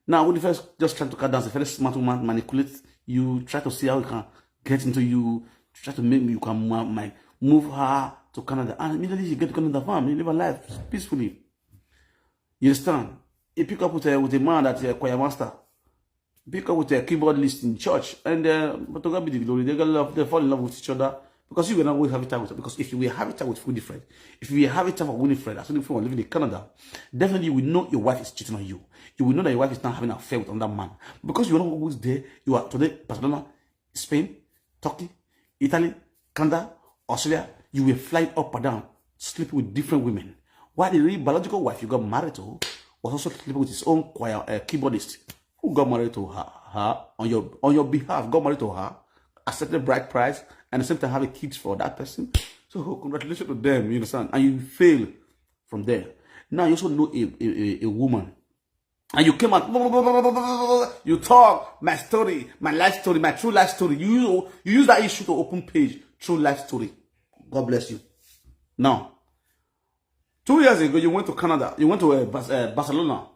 Now, Winifred just trying to cut down. A very smart woman, manipulate you, try to see how you can get into you, try to make you can move her to Canada. And immediately she get to Canada farm, you live a life peacefully. You understand? You pick up with a man that's a choir master. Pick up with a keyboard list in church. And but to God be the glory, they fall in love with each other. Because you will not always have time with her. Because if you will have time with Winifred, if you will have time for Winifred, as if you are living in Canada, definitely you will know your wife is cheating on you. You will know that your wife is not having an affair with another man. Because you are not always there. You are today, Barcelona, Spain, Turkey, Italy, Canada, Australia. You will fly up and down, sleeping with different women. While the real biological wife you got married to was also sleeping with his own choir keyboardist who got married to her on your behalf, got married to her, accepted bride price, and at the same time having kids for that person. So congratulations to them, you understand? And you fail from there. Now you also know a woman. And you came out, you talk, my story, my life story, my true life story. You use that issue to open page, true life story. God bless you. Now, 2 years ago, you went to Canada. You went to Barcelona.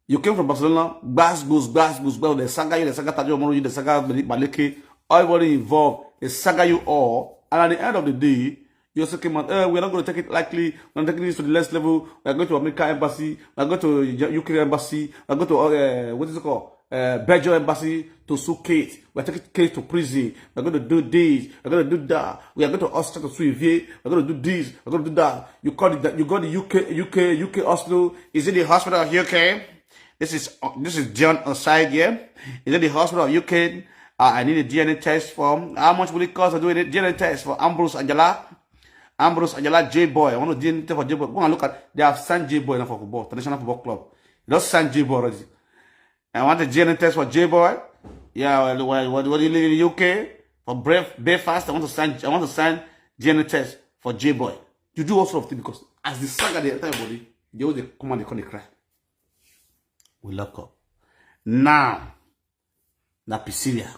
You came from Barcelona. Bass goes. The saga Tajo, the saga Baleke. Everybody involved. They saga you all. And at the end of the day, you also came out, we're not going to take it lightly. We're not taking this to the next level. We're going to American Embassy. We're going to UK Embassy. We're going to, what is it called? Belgium Embassy to sue Kate. We're taking Kate to prison. We're going to do this. We're going to do that. We are going to Austria to sue Vier. We're going to do this. We're going to do that. You got the UK hospital. Is it the hospital of UK? This is Dion Osagie. Is it the hospital of UK? I need a DNA test form. How much will it cost to do a DNA test for Ambrose Ajala J-Boy? I want to DNA test for J-Boy. Go and look at, they have signed J-Boy for football, International Football Club. They just signed J-Boy already. I want a DNA test for J-Boy. Yeah, what do you live in the UK? For Belfast, I want to sign DNA test for J-Boy. You do all sorts of things because as the saga they enter your body, they always come and they cry. We lock up. Now, na Pisilia.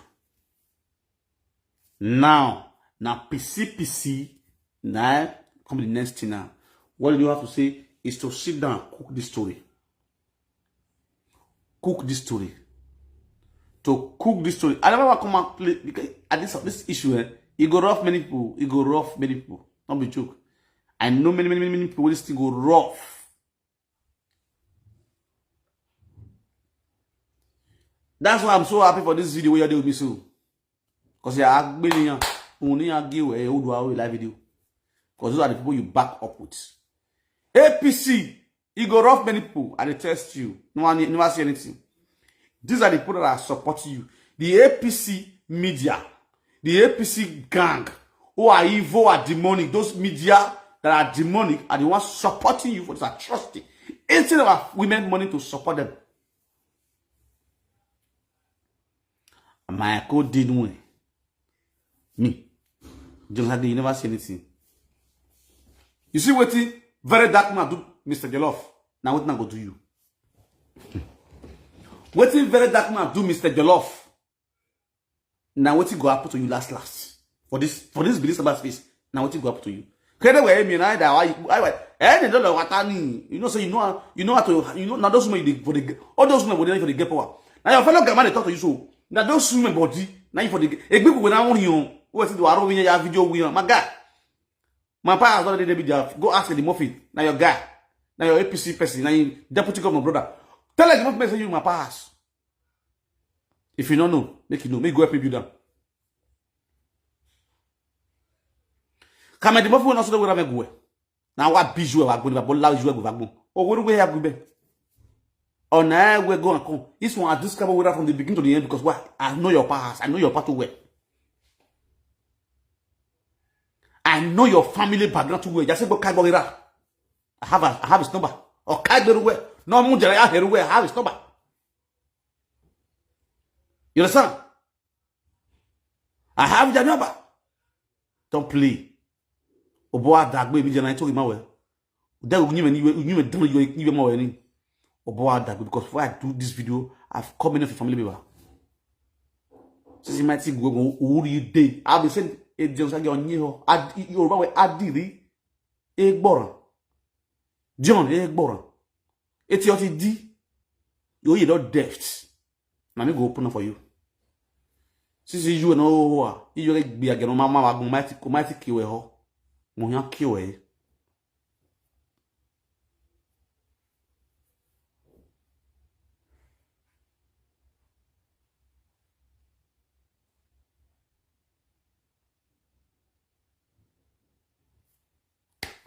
Now, na PC. Now, come the next thing now. What you have to say is to sit down, cook this story. Cook this story. To cook this story. I never want to come and play because at this issue, it go rough many people. It go rough many people. Don't be joke. I know many people this thing go rough. That's why I'm so happy for this video where you're doing with me so. Because you are only give a live video. Because those are the people you back up with. APC, it go rough many people and they test you. No one never see anything. These are the people that are supporting you. The APC media, the APC gang, who are evil, are demonic. Those media that are demonic are the ones supporting you for this atrocity. Instead of women money to support them. My code did win. Me. Just like you never see anything. You see what very dark man do, Mr. Jollof. Now what I go do you? What very dark man do, Mr. Jollof? Now what go happen to you last? For this belief about space. Now what go happen to you? You know, so you know how to now those women for the all those women for the get power. Now your fellow government they talk to you so. Now those women body now you for the a people when I want you. What is the Waro video we my guy? My pa has already video. Go ask the Murphy. Now your guy. Now your APC person. Now you deputy governor brother. Tell the Murphy say you my pass. If you don't know, make you know. Make go help you down. Come the Murphy will not say where I'm going. Now what bijou I go to la jouer go vagon. Oh where we have go be? Oh now we go and come. This one I discover whether from the beginning to the end because what I know your past. I know your part too well. I know your family background too well. Just say go Kagorira. I have his number. Or Kagorira. No Munjara I have his number. You understand? I have your number. Don't play. Oboa dagbe bi jana told him well. That will you don't you more any. Oboa dagbe because before I do this video, I've come in for family member. So you might see go who you day. I'll be saying it just like on you Yoruba way adiri egbora. John egbora. It's your D. You not deft. Now me go open up for you. Since you know you be again mama mighty kill her. Monyan kill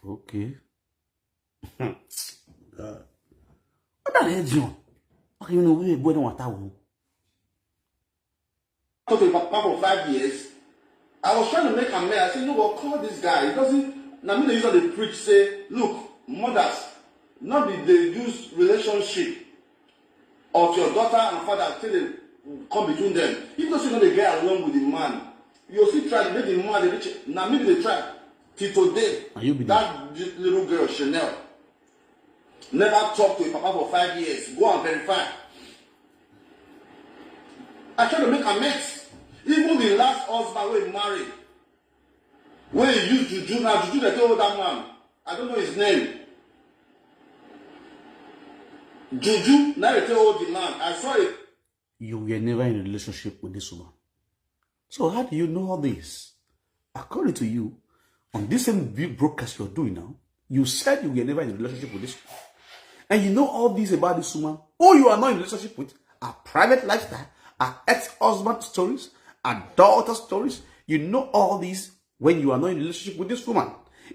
okay. What that is, John? Okay, you know we boy don't want that one. I talked to Papa for 5 years. I was trying to make amends. I said, no, but call this guy. He doesn't. Now, me, they usually preach, say, look, mothers, not the use relationship of your daughter and father till they come between them. If those you know they get along with the man, you still try to make the man they reach. Now, maybe they try. Till today, that little girl, Chanel, never talked to a papa for 5 years. Go and verify. I try to make amends. Even the last husband when he married, when he used Juju, now Juju they told that man, I don't know his name. Juju, now they told the man, I saw it. You were never in a relationship with this woman. So how do you know all this? According to you, on this same broadcast you're doing now, you said you were never in a relationship with this woman. And you know all this about this woman, who you are not in a relationship with, our private lifestyle, our ex-husband stories, our daughter stories. You know all these when you are not in a relationship with this woman.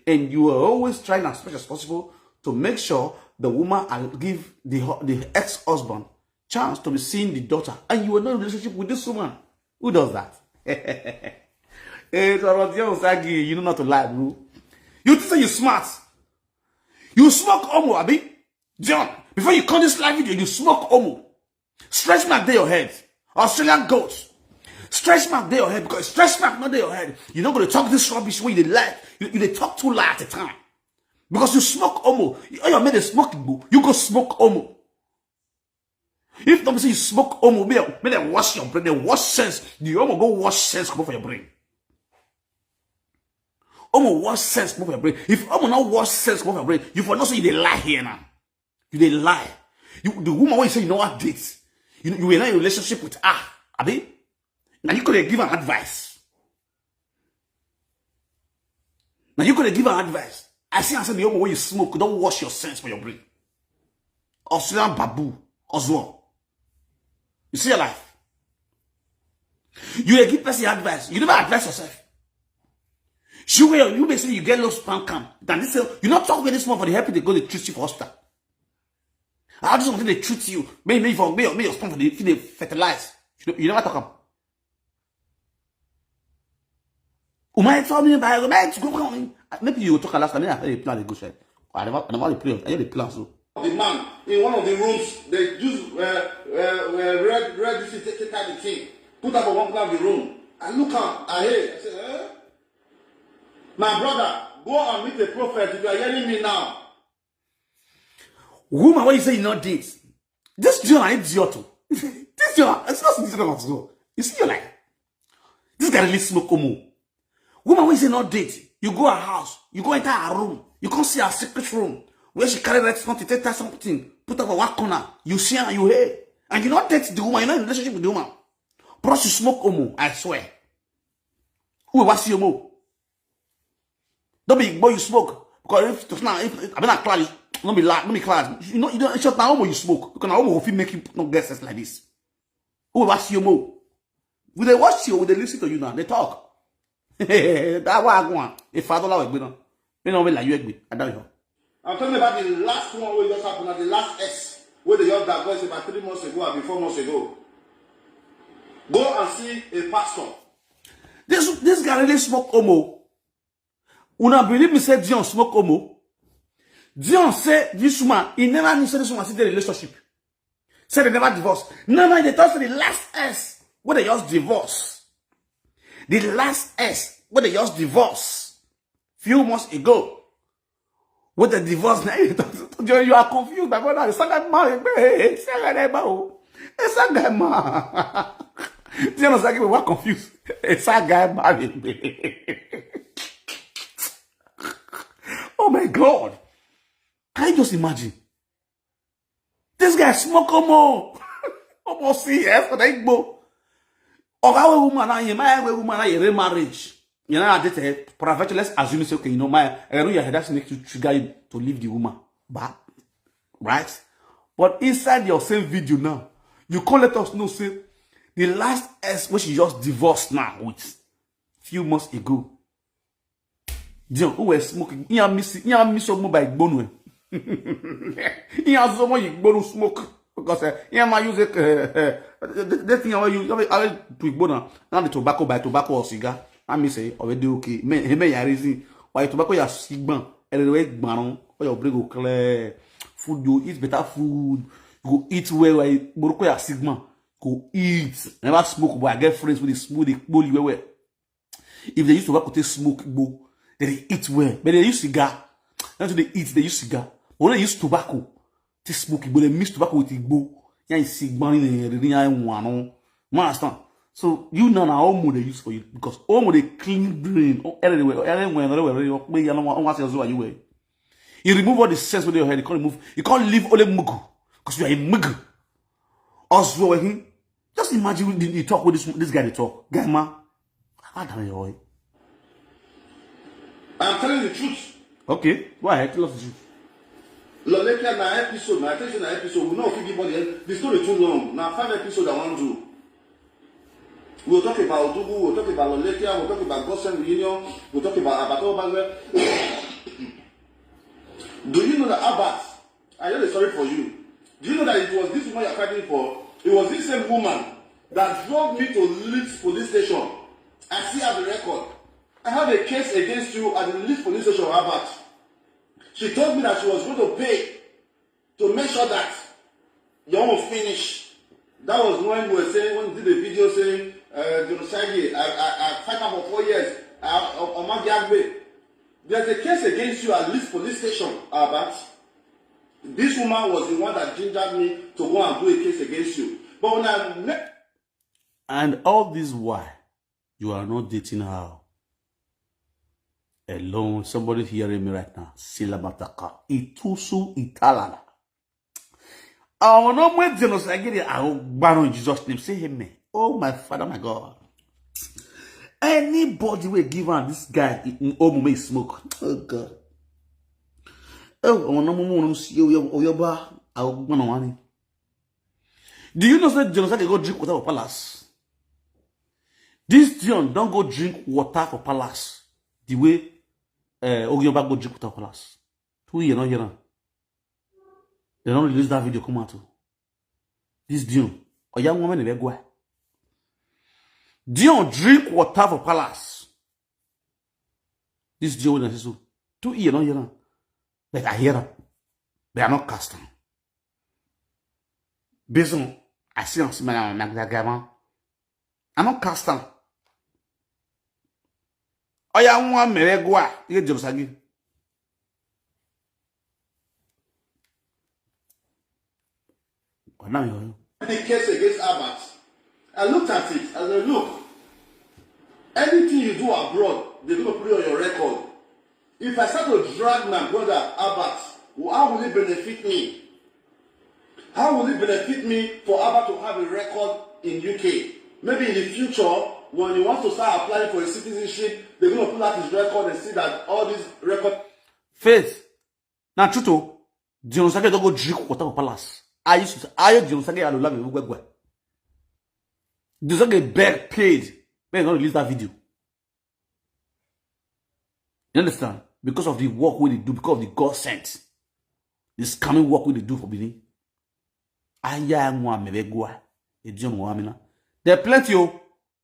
And you are always trying as much as possible to make sure the woman will give the ex-husband chance to be seeing the daughter. And you are not in a relationship with this woman. Who does that? Hey, Osagie, you know not to lie, bro. You say you're smart. You smoke omo, Abi? John, before you call this live video, you smoke omo. Stretch mark there your head. Australian goats. Stretch mark there your head because stretch mark not there your head. You're not going to talk this rubbish when you lie. You talk too loud at a time. Because you smoke omo. All your men they smoke, you go smoke omo. If don't say you smoke homo, may they wash your brain, they wash sense. The homo go wash sense come for your brain. Homo wash sense come for your brain. If homo not wash sense come for your brain, you for not say they lie here now. You they lie. You the woman when you say you know what dates. You were not in a relationship with her, Abi. Now you could have given advice. Now you could have given advice. I see and say the homo when you smoke, don't wash your sense for your brain. Australian babu, Oswald. You see your life. You give person advice. You never advise yourself. You may say you get low sperm count. Then this you not talk with this one for the help they go to treat you for hospital. How do something they treat you? Maybe your sperm for the fertilize. You never talk about. Maybe you talk last time. I heard the plan they go share. I never play. I heard the plan so. The man in one of the rooms, they use red this take the thing, put up on one corner of the room. I look up, I hear, I say, eh? My brother, go and meet the prophet if you are hearing me now. Woman, what you say you not date? This John I idiot. This John, it's not this John go. You see your life. This guy really smoke homo. Woman, what you say not date? You go a house, you go enter a room, you can't see a secret room. Where she carry that something, take something, put up a one corner, you see her, you hear, and you not date the woman, you're not in a relationship with the woman. Plus you smoke homo, I swear. Who will see homo? Don't be boy you smoke. Because if I mean not class, don't be class. You don't it's just now homo you smoke. Because now homo will feel make you not get sex like this. Who will see homo? Will they watch you, will they listen to you now? They talk. That why I go on. If father will be done. Me no like you I don't know. I'm talking about the last one where just happened at the last X, where they got that voice about 3 months ago or 4 months ago. Go and see a pastor. This guy really smoke homo. Una believe me say Dion smoke homo. Dion say this woman, he never knew say this woman see the relationship. Say they never divorced. No, they talk to the last S where they just divorce. The last S where they just divorce. Few months ago. With the divorce now, you are confused, my brother. It's a guy man. It's a guy man. It's a guy man. You know, we were confused. It's a guy man. Oh my God. Can you just imagine? This guy smoke homo. Homo CS for the Igbo. Or our woman, my woman, remarriage. You know, I did private. Let's assume it's okay. You know, I know your head that's make you trigger you to leave the woman. But, right? But inside your same video now, you can't let us know, say, the last ex which she just divorced now with few months ago. Dion, who was smoking? You miss someone by Bonue. You have someone you go to smoke. Because you might use it. That thing I use, I to Bona. Now the tobacco by tobacco or cigar. I may say already okay. He may have reason why tobacco ya sigban. Anyway, baron or your bring go clear. Food you eat better food. You go eat well. Why boroko ya sigman. Go eat. Never smoke. But I get friends with the smoke. They bully well. If they use tobacco, they smoke. Go. They eat well. But they use cigar. Not they eat. They use cigar. But they use tobacco. They smoke. But they mix tobacco with Igbo. Yeah, sigman in the one. Understand? So you know how much they use for you because all they clean brain everywhere. You remove all the sense with your head. You can't remove. You can't leave all the mugu because you are a mugu. Also, just imagine you talk with this guy. They talk, guy man. I'm telling the truth. Okay, go ahead. Tell us the truth. Like na episode, my attention na episode. We know if people the story too long. Now 5 episodes I want to do. We'll talk about Odugu, we'll talk about Lolekia, we'll talk about Gosen Reunion, we'll talk about Abato Bagwe. Do you know that Abat, I heard a story for you. Do you know that it was this woman you're fighting for? It was this same woman that drove me to Leeds police station. I see have the record. I have a case against you at the Leeds police station of Abat. She told me that she was going to pay to make sure that you won't finish. That was when we were saying, when we did a video saying, Osagie, I fight her for 4 years. There's a case against you at Leeds police station, Abat. This woman was the one that gingered me to go and do a case against you. But when I met... And all this why you are not dating her alone. Somebody hearing me right now. Silabataka. Itusu italala. I will not wait till I get it. I will ban in Jesus' name. Say amen. Oh my Father, my God. Anybody will give her this guy in may smoke. Oh God. Oh, no see your bar. I will go on money. Do you know that John go drink water for palace? This Dion don't go drink water for palace. The way Ogyoba go drink water for palace. 2 years not here. They don't release that video come out too. This Dion, a young woman in Egua. Dion drink water for palace. This Dion is so 2 years not here. But I hear them. They are not custom. Based on I see on I'm not custom. Oh yeah, one meregua. You get Osagie. The case against Abbott. I looked at it. I said, look, anything you do abroad, they're going to put it on your record. If I start to drag my brother Abbott, how will it benefit me? How will it benefit me for Abbott to have a record in UK? Maybe in the future, when he wants to start applying for a citizenship, they're going to pull out his record and see that all these records. Faith. Now, Chuto, Dion Osagie don't go drink water for palace. I Dion Osagie I love you. Dion Osagie beg paid. May not release that video. You understand? Because of the work we do, because of the God sent. This coming work we do for Benin. Aya mwa mebegwa. E Dion mwamina. There are plenty of,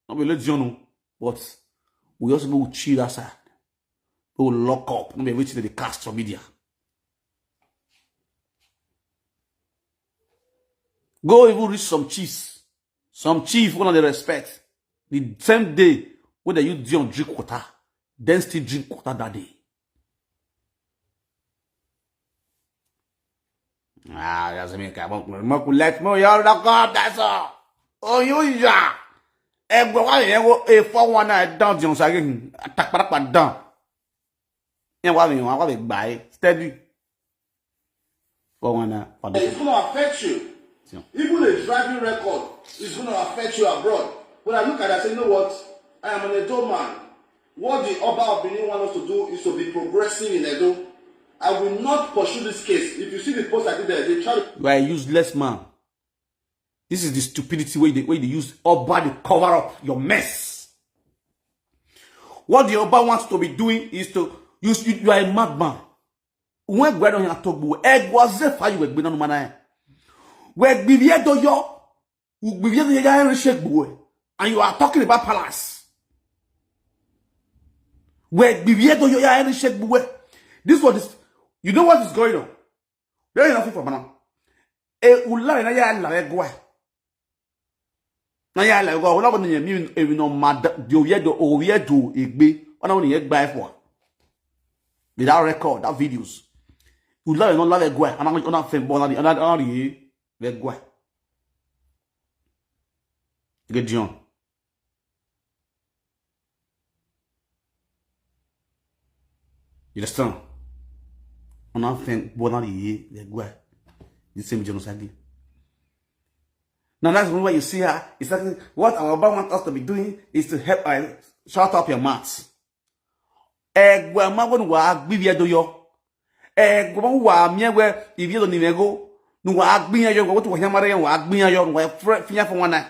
not be let Dion, but we also will cheat aside. We will lock up. We will wait till the cast from media. Go even reach some chiefs. Some chief, one of the respect. The same day when they use Dion drink water, then still drink water that day. That's me. Let me hear the God, that's all. Oh, you, yeah. A 419 down Dion Osagie. Attack para down. And what we buy steady. 419. It's going to affect you. Even a driving record is going to affect you abroad. When I look at it, I say, you know what? I am an Edo man. What the Oba of Benin wants us to do is to be progressive in Edo. I will not pursue this case. If you see the post I did there, they try to... You are a useless man. This is the stupidity way they use Oba to cover up your mess. What the Oba wants to be doing is to use you are a madman. When we don't have to go, egwaze fa you we no mana. We bivie do yo, we bivie do ya shake boy, and you are talking about palace. We bivie do yo ya shake boy. This what is, you know what is going on? There is nothing for man. E ula na ya la egwa. Na ya la egwa, ola bo ni mi e no mad do ye do o ye do egbe. Ona woni egba e for. Without record, that videos. You love no love egwa. Ana ona fe bo na di ana ri egwa. Get Dion. You understand? Ona fe bo na di egwa. The same Dion Osagie. Now that's when you see her. It's like what our Oba wants us to be doing is to help her shut up your mouths. Egwa ma wonu wa gbivie do yo. Egwa wa miewe ivie do ni mego. Nu wa agbinya yo go to wa yamare wa agbinya yo wa finya for one.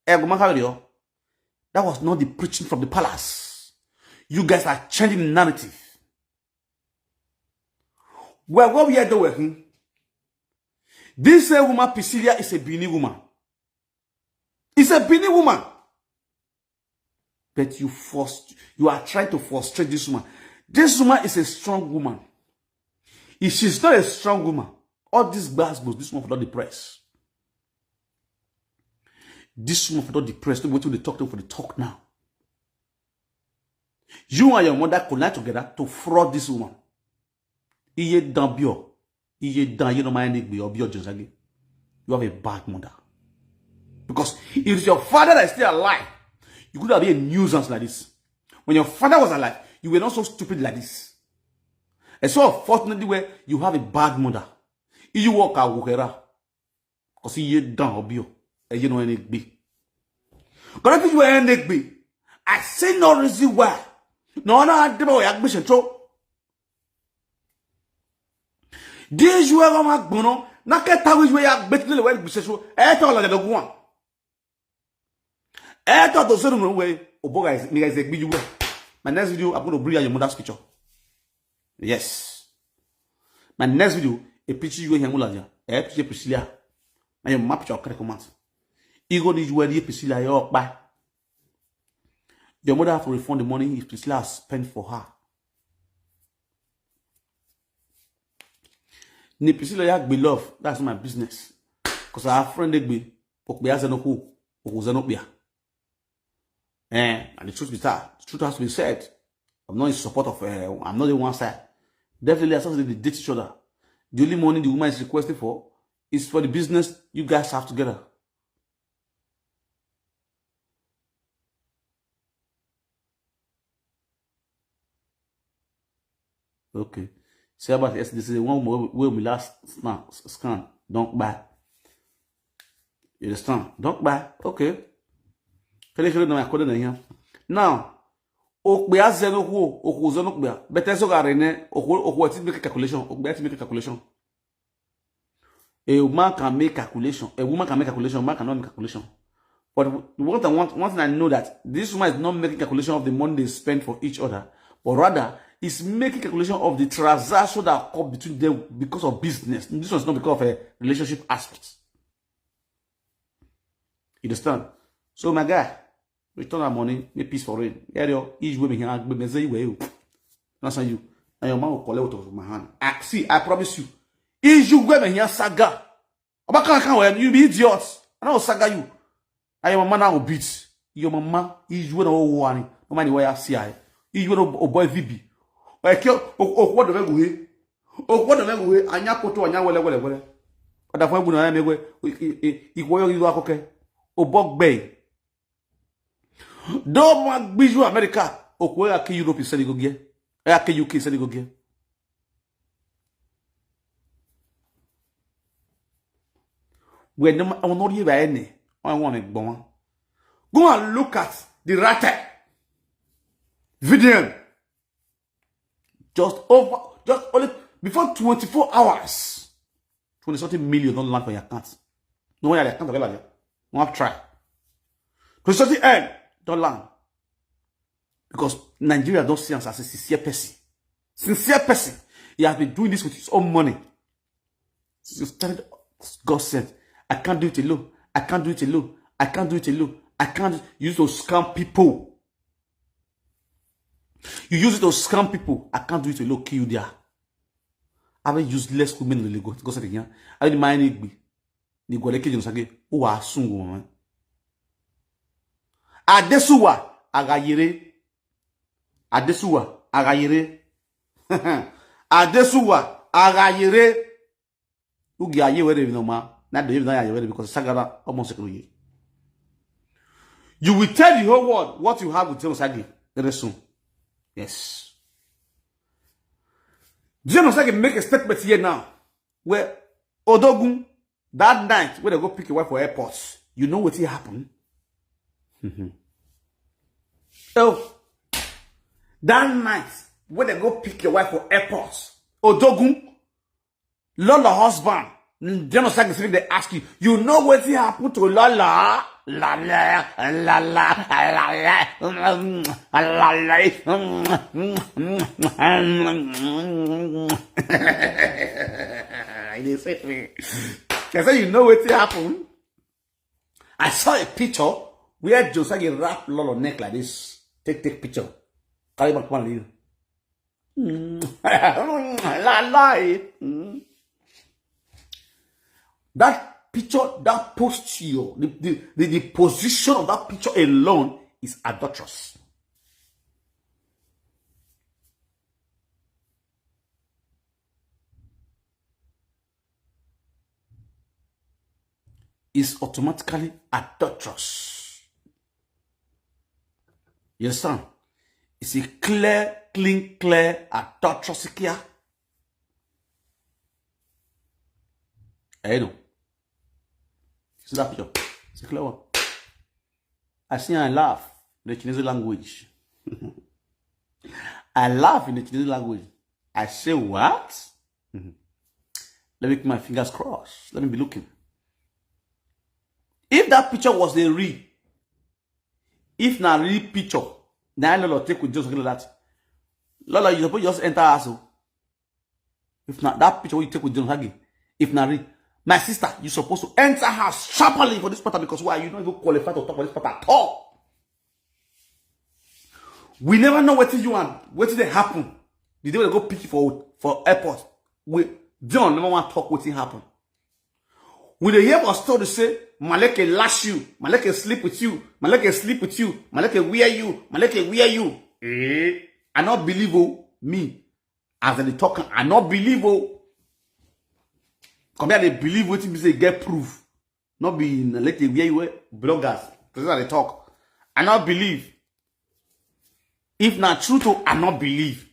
Egwa ma ka yo. That was not the preaching from the palace. You guys are changing the narrative. Well, what we are doing? This woman, Priscilla, is a Benin woman. It's a Benin woman. But you are trying to frustrate this woman. This woman is a strong woman. If she's not a strong woman, all these gospels, this woman for not depressed. This woman for not depressed. Don't wait till they talk to for the talk now. You and your mother collide together to fraud this woman. Iye dambio. You have a bad mother. Because if it's your father that is still alive, you could have been a nuisance like this. When your father was alive, you were not so stupid like this. And so, fortunately, where you have a bad mother, if you walk out, because you don't obey, and you know any big. But if you are any big, I say no reason why. No, I don't know. This you ever make bono, na keta we ya betile we biseso, e to la de dogun. E to to so no we, obo guys, me guys egbi you. My next video, I'm going to bring you your mother's picture. Yes. My next video, a picture you here mula a picture Priscilla. And your map picture correct command. You go need you where Priscilla your buy. Your mother have to refund the money if Priscilla has spent for her. Ni Priscilla yak be love. That's my business. Because I have friend be okbeya zenoku okuzenokbeya. And the truth be told, the truth has to be said. I'm not in support of I'm not the one side. Definitely as they date each other. The only money the woman is requesting for is for the business you guys have together. Okay. Say about yesterday, this is the one where we last scan. Don't buy. You understand? Don't buy. Okay. Now, okbeya zenoku okuzenokbeya. Better so garene okwati make calculation. Okbeya make calculation. A woman can make calculation. A woman can make calculation. A man cannot make calculation. But what I want, once I know that this woman is not making calculation of the money they spend for each other, but rather is making calculation of the transaction that occur between them because of business. This one's not because of a relationship aspect. You understand? So my guy, return our money, make peace for it. Yeah, each way me here, me say you. Understand you? And your man will collect out of my hand. See, I promise you. Each you go me here saga. About you be idiots. I know saga you. And your mama now beat. Your mama each way no one. No matter where I see I. Each way no boy VB. What the go here? What the go here? Anya koto anya wele. Oda fun ebu na me we ikoyo you akoke. Obok bay. Do ma gbiju America okwo ya ke Europe se go gie. Ya ke UK se go gie. We no not here by any. I want to go and look at the rate video. Just only before 24 hours. 20-something million don't land for your account. No one account of it. No have try. 20-something end don't land. Because Nigeria don't see us as a sincere person. Sincere person. He has been doing this with his own money. Since you started, God said, I can't do it alone. I can't do it alone. I can't do it alone. I can't use to scam people. You use it to scam people. I can't do it alone. Kill you there. I have useless women in the Lagos. Go say again. I have mind it be. The Gwaleke Jonosage. Who are soon man. Adesuwa agayere. Adesuwa agayere. Adesuwa agayere. Ugi aye where no ma. Not the even aye because Sagara almost secretly. You will tell the whole world what you have with Jonosage very soon. Yes. Jonosage make a statement here now. Where Odogun, that night, when they go pick your wife for airports, you know what happened? Oh, that night, when they go pick your wife for airports, Odogun, Lola husband, Jonosage they ask you, you know what happened to Lola? La la la la la la They said me. I said, you know what happened? I saw a picture where Jonosage wrapped Lolo neck like this. Take picture. Carry back one little. That picture, that posture, the position of that picture alone is adulterous. is automatically adulterous. You understand? It's a clear adulterous here. I know. See that picture? It's a clear one. I see and laugh in the Chinese language. I laugh in the Chinese language. I say, what? Let me keep my fingers crossed. Let me be looking. If that picture was a real, if not a real picture, then I don't take with just like that. Lola, you supposed to just enter us. If not that picture, you take with John Hagi. If not real, my sister, you're supposed to enter house sharply for this part because why? You don't even qualify to talk about this part at all. We never know what you want. What did they happen? Did they go pick you for airport? We John never want to talk what happen. When they hear a story say, Maleke lash you, Maleke sleep with you, Maleke sleep with you, Maleke wear you, Maleke wear you. I not believe me. As they talking, I not believe come here, they believe what you say get proof. Not be Maleke wear you bloggers. This is how they talk. I not believe. If not true to, I not believe.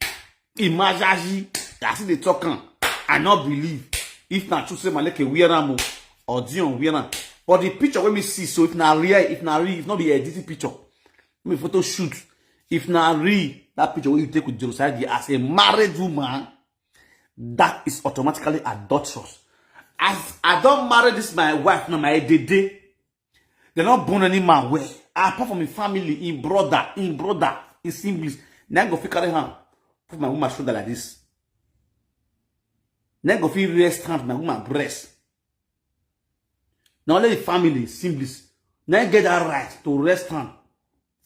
Imagine I see they talking. I not believe. If not true, say Maleke wear or Dion wear. But the picture when we see, so if not real, if not be a edited picture. Me photo shoot. If not real, that picture when you take with Jerusalem as a married woman, that is automatically adulterous. As I don't marry this my wife, no my dede. They're not born any man way. Apart from my family, in brother, in siblings. Now go fit carry hand, put my woman shoulder like this. Now go fit rest hand my woman breast. Now only the family, siblings. Now get that right to rest hand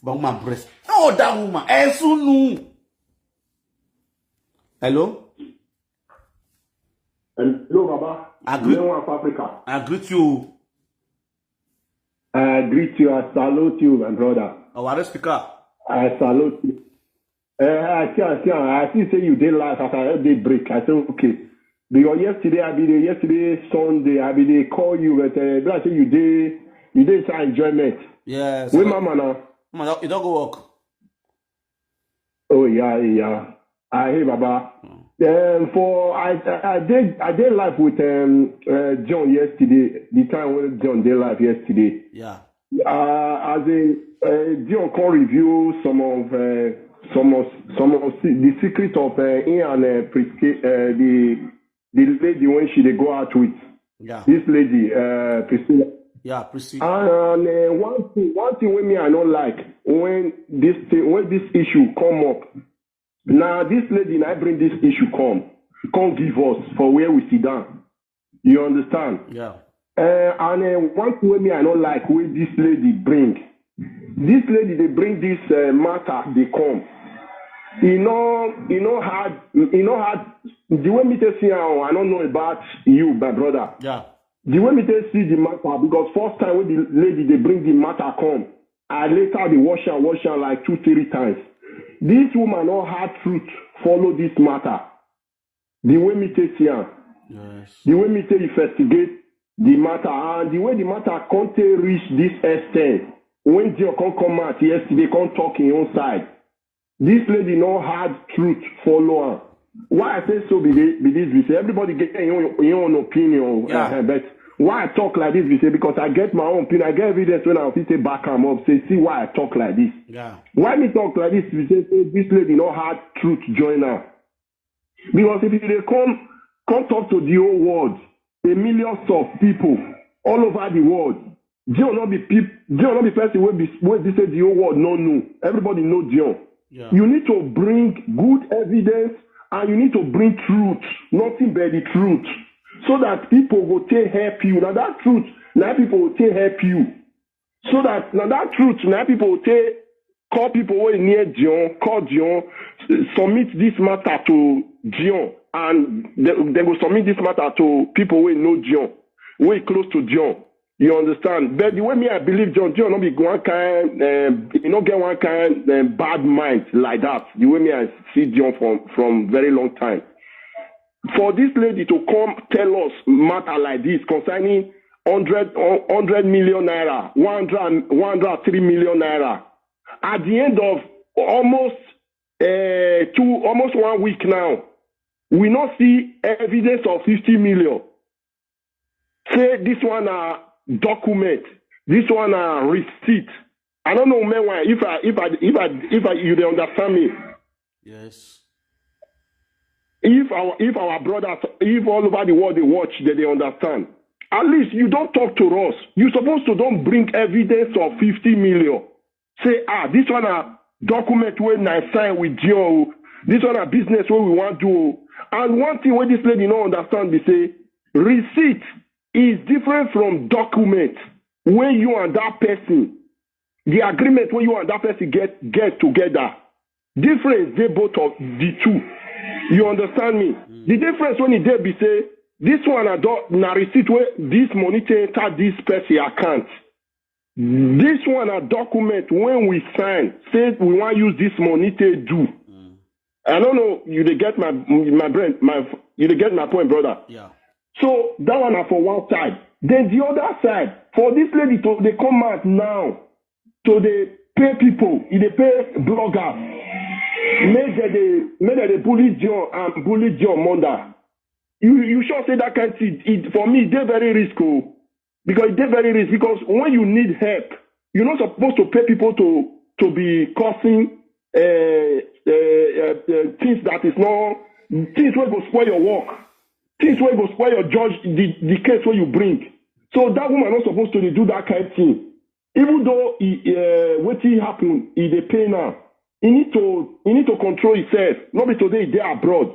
for my woman breast. Oh, that woman, no. Hello? Hello, Baba. I greet Africa. I greet you. I greet you. I salute you, my brother. Our speaker. I salute you. I see say you did live after a day break. I said, okay. Because yesterday Sunday, they call you, but I say you did some enjoyment. Yes. With mama now. Mama, you don't go work. Oh yeah. I hear Baba. I did live with John yesterday. The time when John did live yesterday. Yeah. As Dion can review some of the secret of Ian the lady when she they go out with. Yeah. This lady Priscilla. Yeah, Priscilla. And one thing with me I don't like when this issue come up. Now this lady and I bring this issue come give us for where we sit down. You understand? Yeah. And one thing with me I don't like where this lady bring. This lady they bring this matter they come. You know how the way me tell see I don't know about you, my brother. Yeah. The way me tell see the matter because first time when the lady they bring the matter come, I later they wash her like 2-3 times. This woman all had truth follow this matter. The way me tell see yes. the way me tell investigate the matter and the way the matter can't reach this extent. When Dion come out yesterday, can't talk in your own side. This lady no hard truth follow her. Why I say so be this we say everybody get your own opinion. Yeah. But why I talk like this we say because I get my own opinion. I get evidence when I say back am up. Say see why I talk like this. Yeah. Why me talk like this we say this lady no hard truth join her. Because if they come talk to the whole world, a millions of people all over the world. Dion not be person where they say the whole world no know. Everybody know Dion. Yeah. You need to bring good evidence and you need to bring truth, nothing but the truth, so that people will take help you. Now that truth, now people will take help you. So that now that truth, now people will take call people who are near Dion, call Dion, submit this matter to Dion, and they will submit this matter to people who know Dion, who are close to Dion. You understand? But the way me I believe Dion not be one kind, get one kind bad mind like that. The way me I see Dion from very long time. For this lady to come tell us matter like this concerning 100 million naira, 103 million naira. At the end of almost 1 week now, we not see evidence of 50 million. Say this one are document, this one are receipt. I don't know, man. Why? If you don't understand me. Yes. If our brothers, if all over the world they watch, they understand. At least you don't talk to us. You're supposed to don't bring evidence of 50 million. Say, this one a document when I sign with you. This one a business where we want to do. And one thing where this lady don't understand, they say, receipt is different from document. When you and that person, the agreement when you and that person get together, difference they both of the two. You understand me? The difference when it be say, this one na receipt where this money enter this person account. This one a document when we sign, say we want to use this money to do. I don't know, you get my brain, you get my point, brother. Yeah. So that one are for one side. Then the other side, for this lady to they come out now, to they pay people, they pay bloggers, make they bully Dion and bully Dion Monda. You sure say that kind of thing? For me, they're very risky. Because they're very risky. Because when you need help, you're not supposed to pay people to be causing things that is not, things where go spoil your work, things where go spoil your judge, the case where you bring. So that woman not supposed to do that kind of thing. Even though what happen, he they pay now. He need to control himself. Not be today they abroad.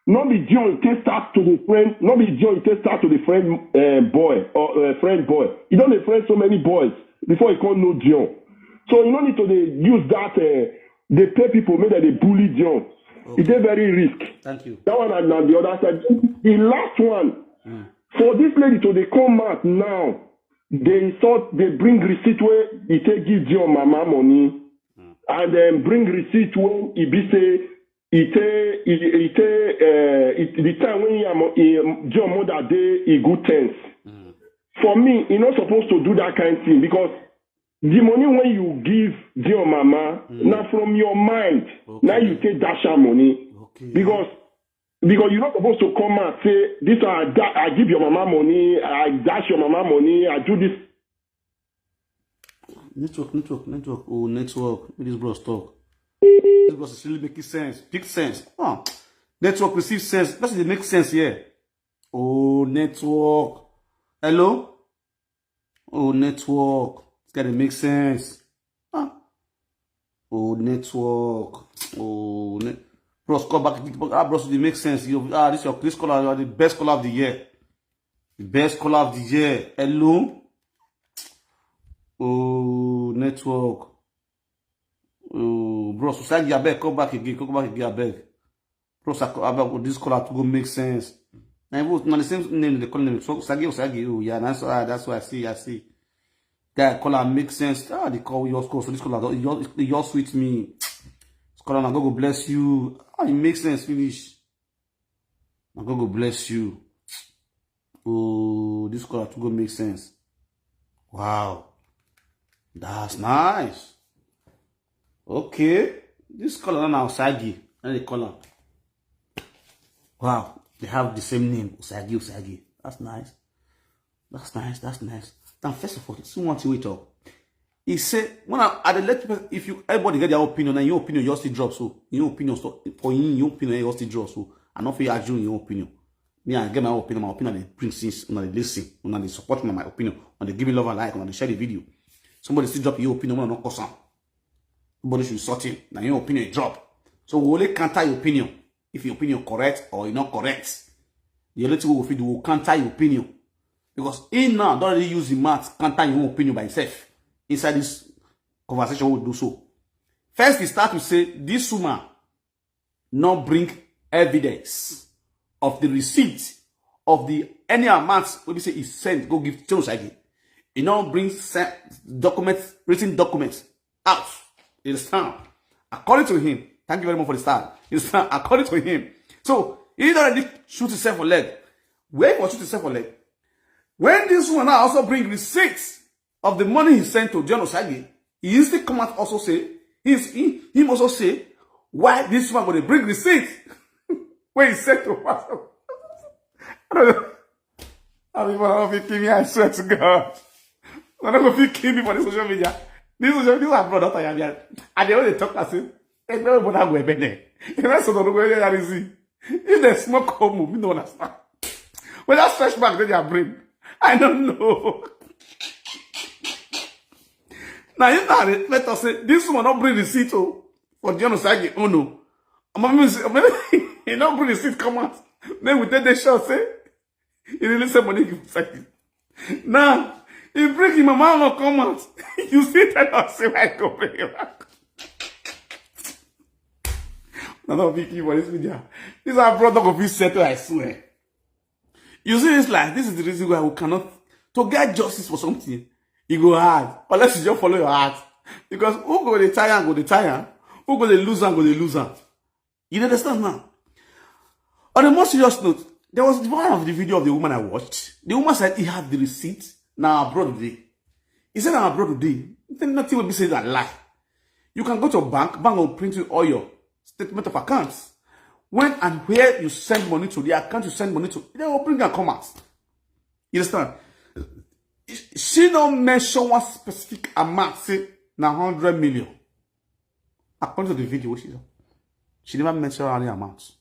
Not be Dion take start to the friend. Not be Dion take start to the friend boy or friend boy. He don't friend so many boys before he can't know Dion. So you don't need to use that. They pay people, maybe they bully Dion. Okay. It's a very risk. Thank you. That one and the other side. The last one for this lady to they come out now. They thought they bring receipt where he take give Dion mama money, and then bring receipt when he be say the time when Dion mother day he good tense. For me, you're not supposed to do that kind of thing because the money when you give Dion mama, now from your mind, now you take dash money because you're not supposed to come and say, this I give your mama money, I dash your mama money, I do this. Network. Oh, network. This bros talk. This bros is really making sense. Big sense. Oh. Network receive sense. That's it makes sense here. Oh, network. Hello? Oh, network. It's gotta make sense. Oh, network. Oh, bros, come back. Bros, it makes sense. This color, you are the best color of the year. The best color of the year. Hello? Oh, network. Oh, bros, Osagie, I beg, come back again, I beg. Bros, I beg, this color to go make sense. Now, the same name they call them. Osagie. Oh, yeah, that's what I see. That color makes sense. They call yours, so this color, yours sweet me. This color, now God go bless you. It makes sense, finish. Now God go bless you. Oh, this color to go make sense. Wow. That's nice. Okay. This color now Osagie. And the color. Wow. They have the same name. Osagie. That's nice. Now, first of all, see one thing we talk. He said, when I let people, if you everybody get their opinion, and your opinion just still drop. So your opinion for your opinion just still drop. So I not for you argue your opinion. Me, I get my opinion, they bring things, when they listen, when they support my opinion, when they give me love and like, when they share the video. Somebody still drop your opinion, when not cause them. Somebody should sort it. Now your opinion drop. So we only counter your opinion. If your opinion correct or you're not correct. The only thing we will counter your opinion. Because he now don't really use the math counter your own opinion by himself. Inside this conversation we'll do so. First he start to say this woman not bring evidence of the receipt of the any amount we say he sent go give Sharon Osagie. He now brings documents, written documents out. It is found. According to him, thank you very much for the start. It is found according to him. So he already shoot himself for leg. Where he was shoot himself for leg? When this one now also bring receipts of the money he sent to Dion Osagie, he instantly come out also say, him also say, why this one going to bring receipts when he sent to Pastor. I don't know. I don't know if he kill me, I swear to God. I don't know if he kill me for the social media. This is our brother. And they only talk as if, they don't want to go there. The rest of the world, if they smoke home, we don't understand. When that fresh back, then they bring. I don't know. Now, you know, let us say, this one don't bring the seat for Dion Osagie. Oh no. Maybe he don't bring the seat, come out. Then we take the shot, say, he release some money, give Osagie. Now, he bring him, mama will come out. You see that, I'll say, I go bring him back. Not Vicky for this video. This is our brother of his settle, I swear. You see this life, this is the reason why we cannot, to get justice for something, you go hard. Unless you just follow your heart. Because who go the tire and go the tire, who go the loser and go the loser. You understand now? On a more serious note, there was one of the video of the woman I watched. The woman said he had the receipt. Now abroad today. He said I'm abroad today. Then nothing will be said that lie. You can go to a bank will print you all your statement of accounts. When and where you send money to, the account you send money to, they will bring and come out. You understand? She don't mention one specific amount, say, now 100 million. According to the video, she never mentioned any amount.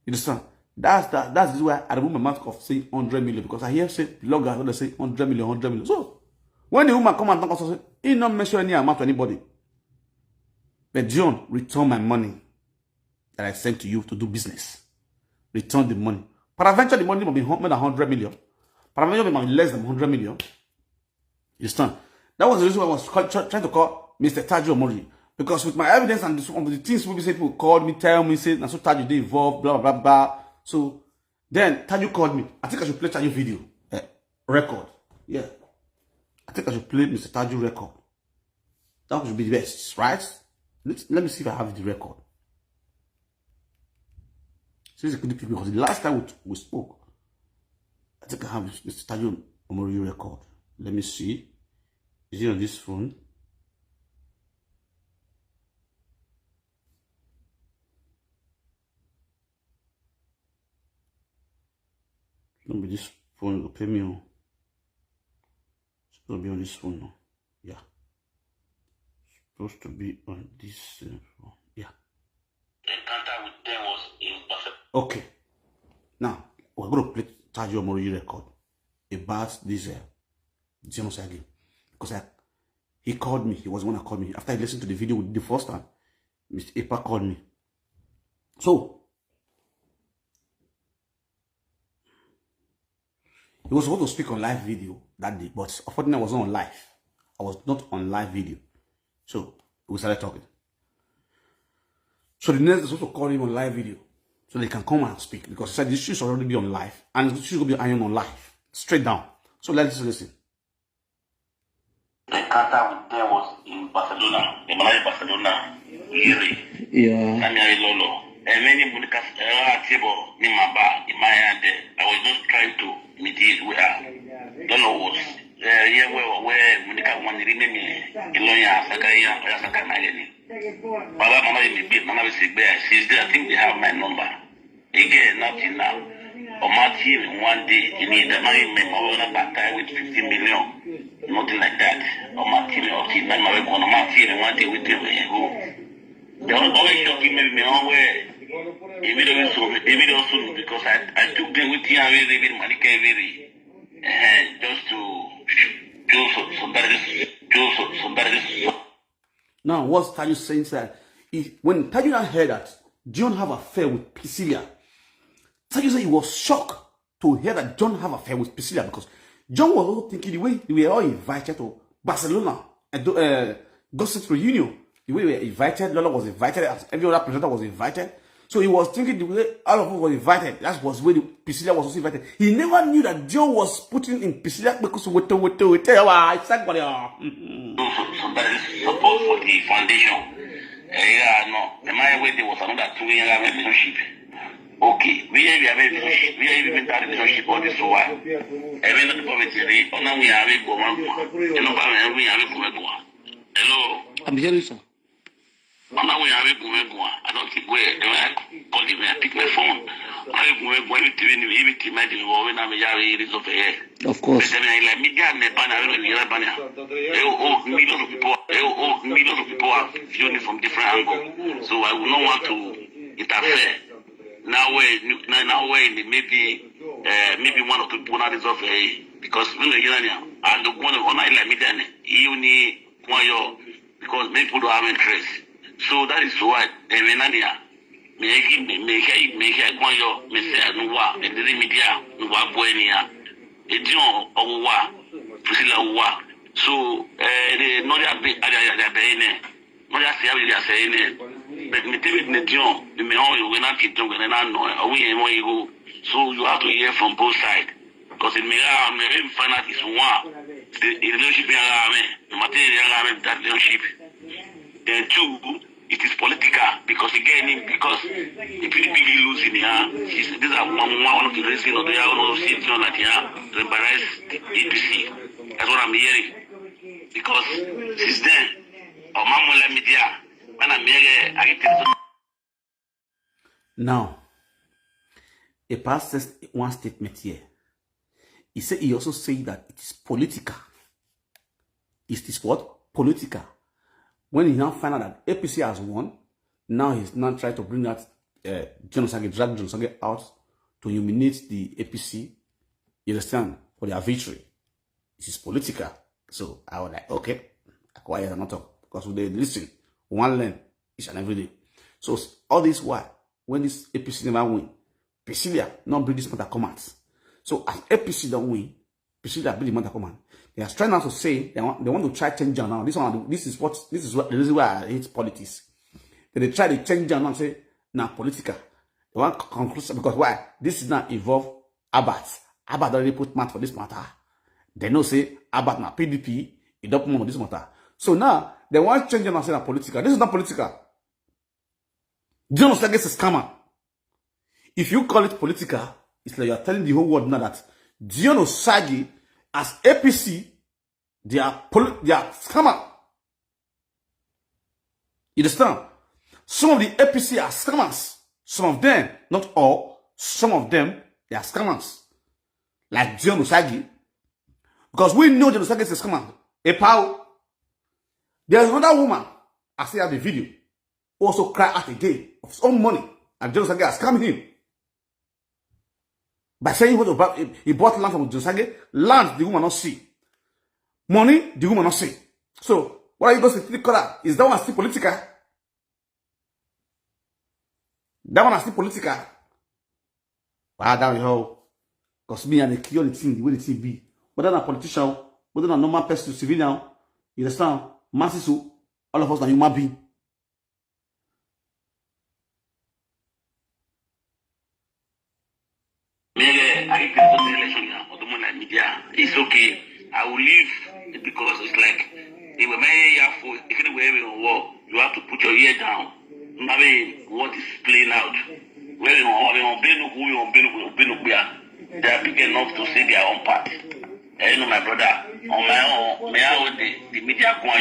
You understand? That's why I remove my mouth of saying 100 million, because I hear say bloggers when they say 100 million, 100 million. So when the woman come and talk, say, he not mention any amount to anybody. But Dion, return my money that I sent to you to do business. Return the money. Peradventure, the money will be more than 100 million. Peradventure, it might be less than 100 million. You understand? That was the reason why I was trying to call Mr. Tajo Omori. Because with my evidence and the things people called me, tell me, say, na so Tajo they involved, blah, blah, blah. So then Tajo called me. I think I should play Tajo video. Record. Yeah. I think I should play Mr. Tajo record. That would be the best, right? Let me see if I have the record. Because the last time we spoke, I think I have Mr. Tajo Omori record. Let me see. Is it on this phone? It's gonna be this phone. It'll pay me on. It's gonna be on this phone now. Yeah. It's supposed to be on this phone. Yeah. Encounter with them was impossible. Okay. Now, we're going to play Tajo Omori record about this Dion Osagie. Because he called me. He was the one that called me. After I listened to the video the first time, Mr. Epa called me. So, he was supposed to speak on live video that day, but unfortunately I was not on live. I was not on live video. So, we started talking. So the next is also call him on live video. So they can come and speak. Because he said this should already be on live. And this should be iron on live. Straight down. So let's listen. The encounter with them was in Barcelona. The Malay Barcelona. Iyore. Yeah. Nami Lolo. And many Monica table in my bar, in my hand. I was just trying to mediate with her. Lolo was here where Monica wanted to remain in Loya Sakaya. Baba Mama in the Mama she's there. I think they have my number. Again, nothing now. Or my team one day you need the money back with 15 million. Nothing like that. Or my team or team my team one day with them. They always shocking me where video soon because I took them with you and money just to somebody. Now, what's Tajo saying is that when Tajo heard that Dion have an affair with Priscilla, Tajo said he was shocked to hear that John have an affair with Priscilla because John was also thinking the way we were all invited to Barcelona and gossip reunion. The way we were invited, Lola was invited, every other presenter was invited. So he was thinking the way all of us were invited. That was where Priscilla was also invited. He never knew that John was putting in Priscilla because somebody support for the foundation. Yeah, no. The my way there was another 2 year relationship. Okay, we have even that relationship all this while. Even the poverty, on we have a go, we have a go. Hello. I'm hearing sir. Now we have a go. I don't think where call him and pick my phone. I go everything imagine when I'm a year of air. Of course. Like me, millions of people are viewing from different angles. So I will not want to interfere. Now maybe one or two people not deserve because when the and the one on I like me then you need one because many people don't have interest. So that is why make one yo me say no wa the media no wa boenia edion owa pusila wa so the no dia be ne no dia say ne but me tell me edion me on we not keep doing na no we go so you have to hear from both sides because in me find out is one the relationship me material that relationship then two it is political because again because if you big losing here these are one of the reasons of the sitting like here to embarrass the APC. That's what I'm hearing because since then Mamula media when I'm here now a pastor says one statement here. He also said that it is political. It is what? Political. When he now find out that APC has won, now he's now trying to bring that Dion Osagie, drag Dion Osagie out to humiliate the APC. You understand? For their victory. It is political. So I was like, okay, I quiet and not talk. Because they listen, one learn each and every day. So all this while, when this APC never win, Priscilla not bring this matter come out. So as APC don't win, Priscilla bring the matter come out. They are trying now to say they want to try to change now. This is what the reason why I hate politics. They try to change now and say now political. They want conclusion because why? This is not involve Abat. Abat already put mouth for this matter. They know say Abat now PDP, it don't put on this matter. So now they want to change now and say now political. This is not political. Dion Osagie is a scammer. If you call it political, it's like you are telling the whole world now that Dion Osagie as APC, they are scammer. You understand? Some of the APC are scammers. Some of them, not all, some of them, they are scammers. Like Dion Osagie. Because we know Dion Osagie is a scammer. Epa. There's another woman, I see have the video, also cry out again of his own money. And Dion Osagie has scammed him. By saying he bought land from Dion Osagie, land the woman not see. Money, the woman not see. So, what are you going to think that? Is that one still political? That one is still political. Wow, that how. Because me and the key on the thing, the way the thing be. Whether a politician, whether a normal person, civilian, you understand? Masses, all of us are human beings. It's okay. I will leave because it's like if you war, you have to put your ear down. I mean, what is playing out? They are big enough to say their own part. You know, my brother, on my own, the media go on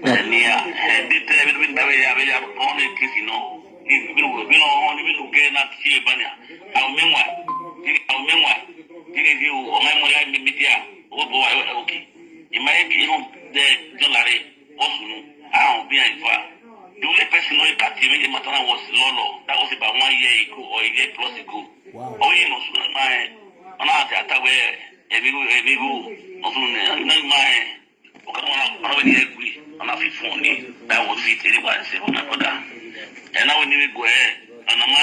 and they tell everything that we have on it, you know. It might be the only person who captivated Matana was Lolo. That was about 1 year ago or a year plus ago. Wow. Oh, you know, my on our theater where that was it. Anybody say, oh my brother. And now when we go ahead, and I'm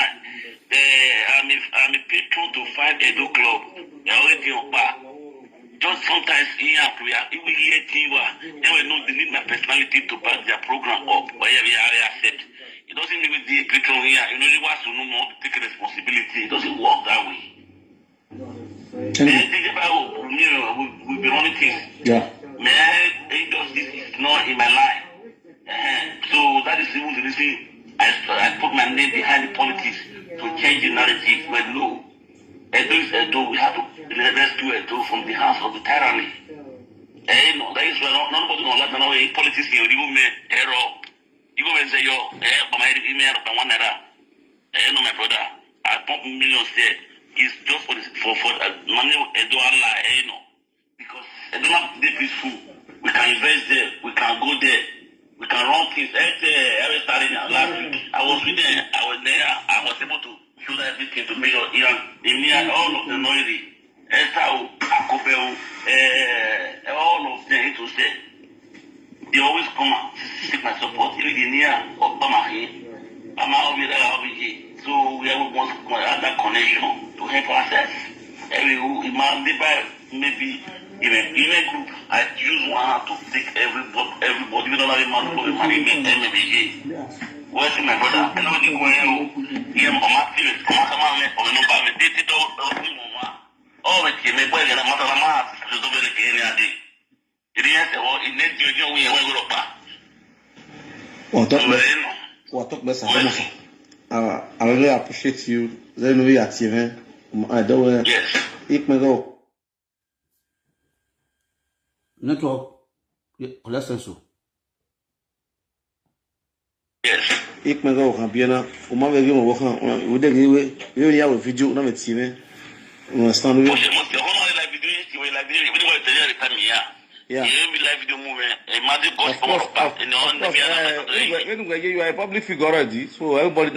a patron to 5 Edo Club. They're already on bar. Just sometimes in prayer, it will hear TV. They will know they need my personality to back their program up. But yeah, we accept. It doesn't even be a patron here. You know, they want to know more to take responsibility. It doesn't work that way. We'll be running things. Yeah. Man, this is not in my line. So that is even the reason I put my name behind the politics. to change the narrative, but no. Edo is Edo. We have to rescue Edo from the hands of the tyranny. No, that is why nobody knows that now a politician, you go me error. You go and say, yo, but my email from one another. No, my brother, I pump millions there. It's just for money, Edo Allah, no. Because Edo not be peaceful. We can invest there, we can go there, we can run things. Every starting last week, I was there, I was able to show everything to Major Iran, in all of the noisy. All of them to say they always come and seek my support. Even near Obama here, so we have that connection to help ourselves. Maybe even group, I use one to take everybody, even though I'm money, where's my brother? I know the way I'm oh, okay, my boy, I'm not a man to do any day. It is all in net you we I really appreciate you. Then we are TV. I don't yes. It may go. Network, let's so. Yes. It may go, Campiana. Uma will give a walk on with the way you have a video, not a TV. Understand me? Yeah. You are a public figure already, so everybody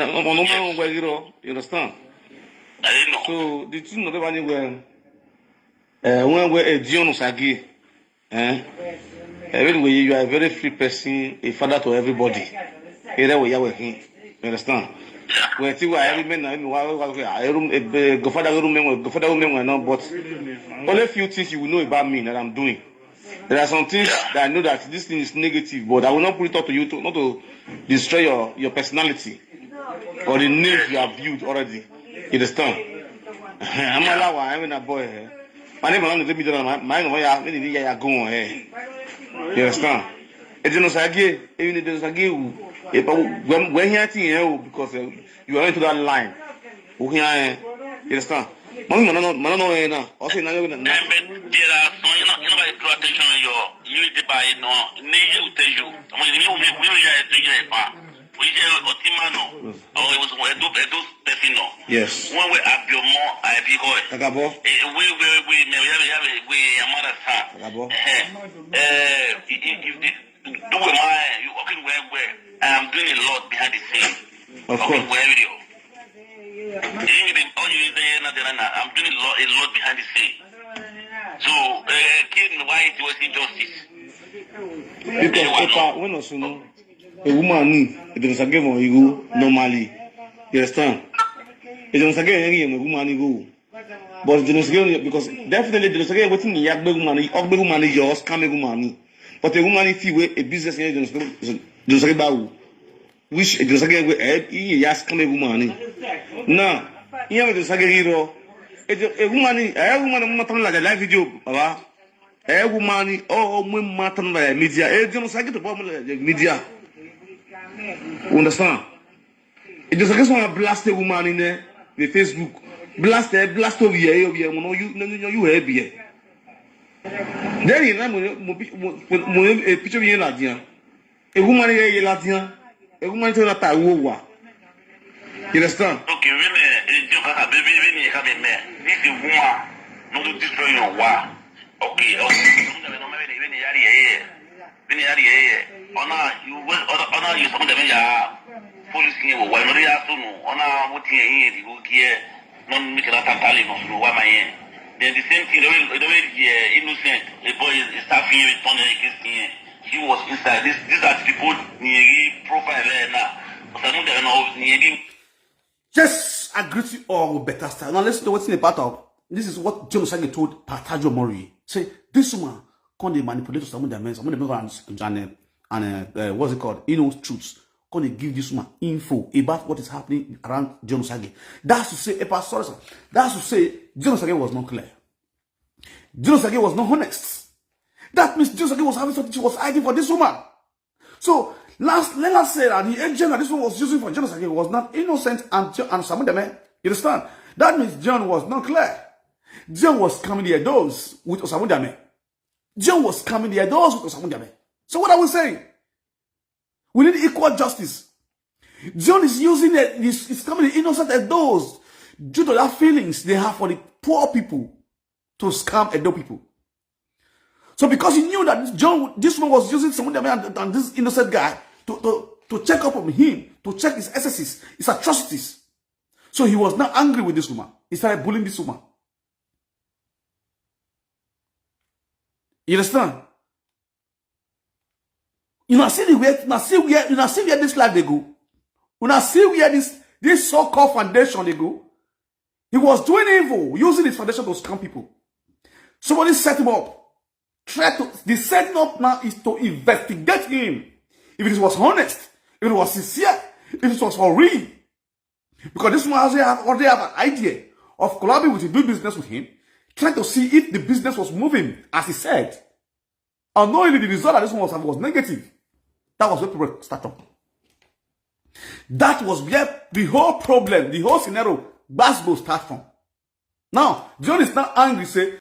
you understand? I didn't know. So the two not anywhere. When we're Dion Osagie, anyway, you are a very free person, a father to everybody. Either way you are working. You understand? When you are every man, go for the woman, but only a few things you will know about me that I'm doing. There are some things that I know that this thing is negative, but I will not put it up to you not to destroy your personality or the name you have built already. You understand? I'm I'm a boy. My name is you understand? It's not Osagie, even the Osagie. When you are because you are into that line. You understand? Also, there are some, you know, attention on your unity by naijawatch. yes. When we have your more, I be going. You working where I am doing a lot behind the scene. Of course. I'm doing a lot behind the scene. So, killing why it was injustice. Because when also a woman it was a game on you normally. You understand? It was again a woman you go. But it was again because definitely there was again waiting in yak money, or big money, yours, coming money. But a woman if you a business there's about which it was again with yes coming money. Now, you have the hero. A woman like a live video, a woman, oh, women media, a general media. Understand? It is against one blast a woman in there, the Facebook, blast over here, you heavy. There is a picture of Ladia. A woman here, Ladia, a woman to that Tawa. You understand? Okay, really, you have a man. This is woman, not to destroy your war. Okay, honor you some of them police here, why not you have to know? Honor what here, you go here, non make a tally of Wamayan. Then the same thing, the way innocent, the boy is staffing with Tony here. He was inside. These are people near profile now. But I don't know near. Just agree to all with better style. Now listen to what's in the part of. This is what John Osagie told Patajo Mori. Say this woman can they manipulate some of the men, and what's it called? Truths. Can they give this woman info about what is happening around John Osagie? That's to say, that's to say, John Osagie was not clear. John Osagie was not honest. That means John Osagie was having something she was hiding for this woman. So Let us say that the agent that this one was using for John Osagie was not innocent and Samudame. You understand? That means John was not clear. John was coming the doors with Osamudame. John was coming the doors with Osamudame. So what are we saying? We need equal justice. John is using it, he's coming the innocent adults due to their feelings they have for the poor people to scam adult people. So because he knew that this one was using Samudame and this innocent guy to check up on him, to check his excesses, his atrocities. So he was not angry with this woman. He started bullying this woman. You understand? You know, see where this life they go. You know, see where this so-called foundation they go. He was doing evil, using his foundation to scam people. Somebody set him up. The setting up now is to investigate him. If it was honest, if it was sincere, if it was for real. Because this one already have an idea of collaborating with him, doing business with him, trying to see if the business was moving as he said. Unknowingly, the result of this one was negative. That was where people started. That was where the whole problem, the whole scenario, Basbo start from. Now, John is not angry, say,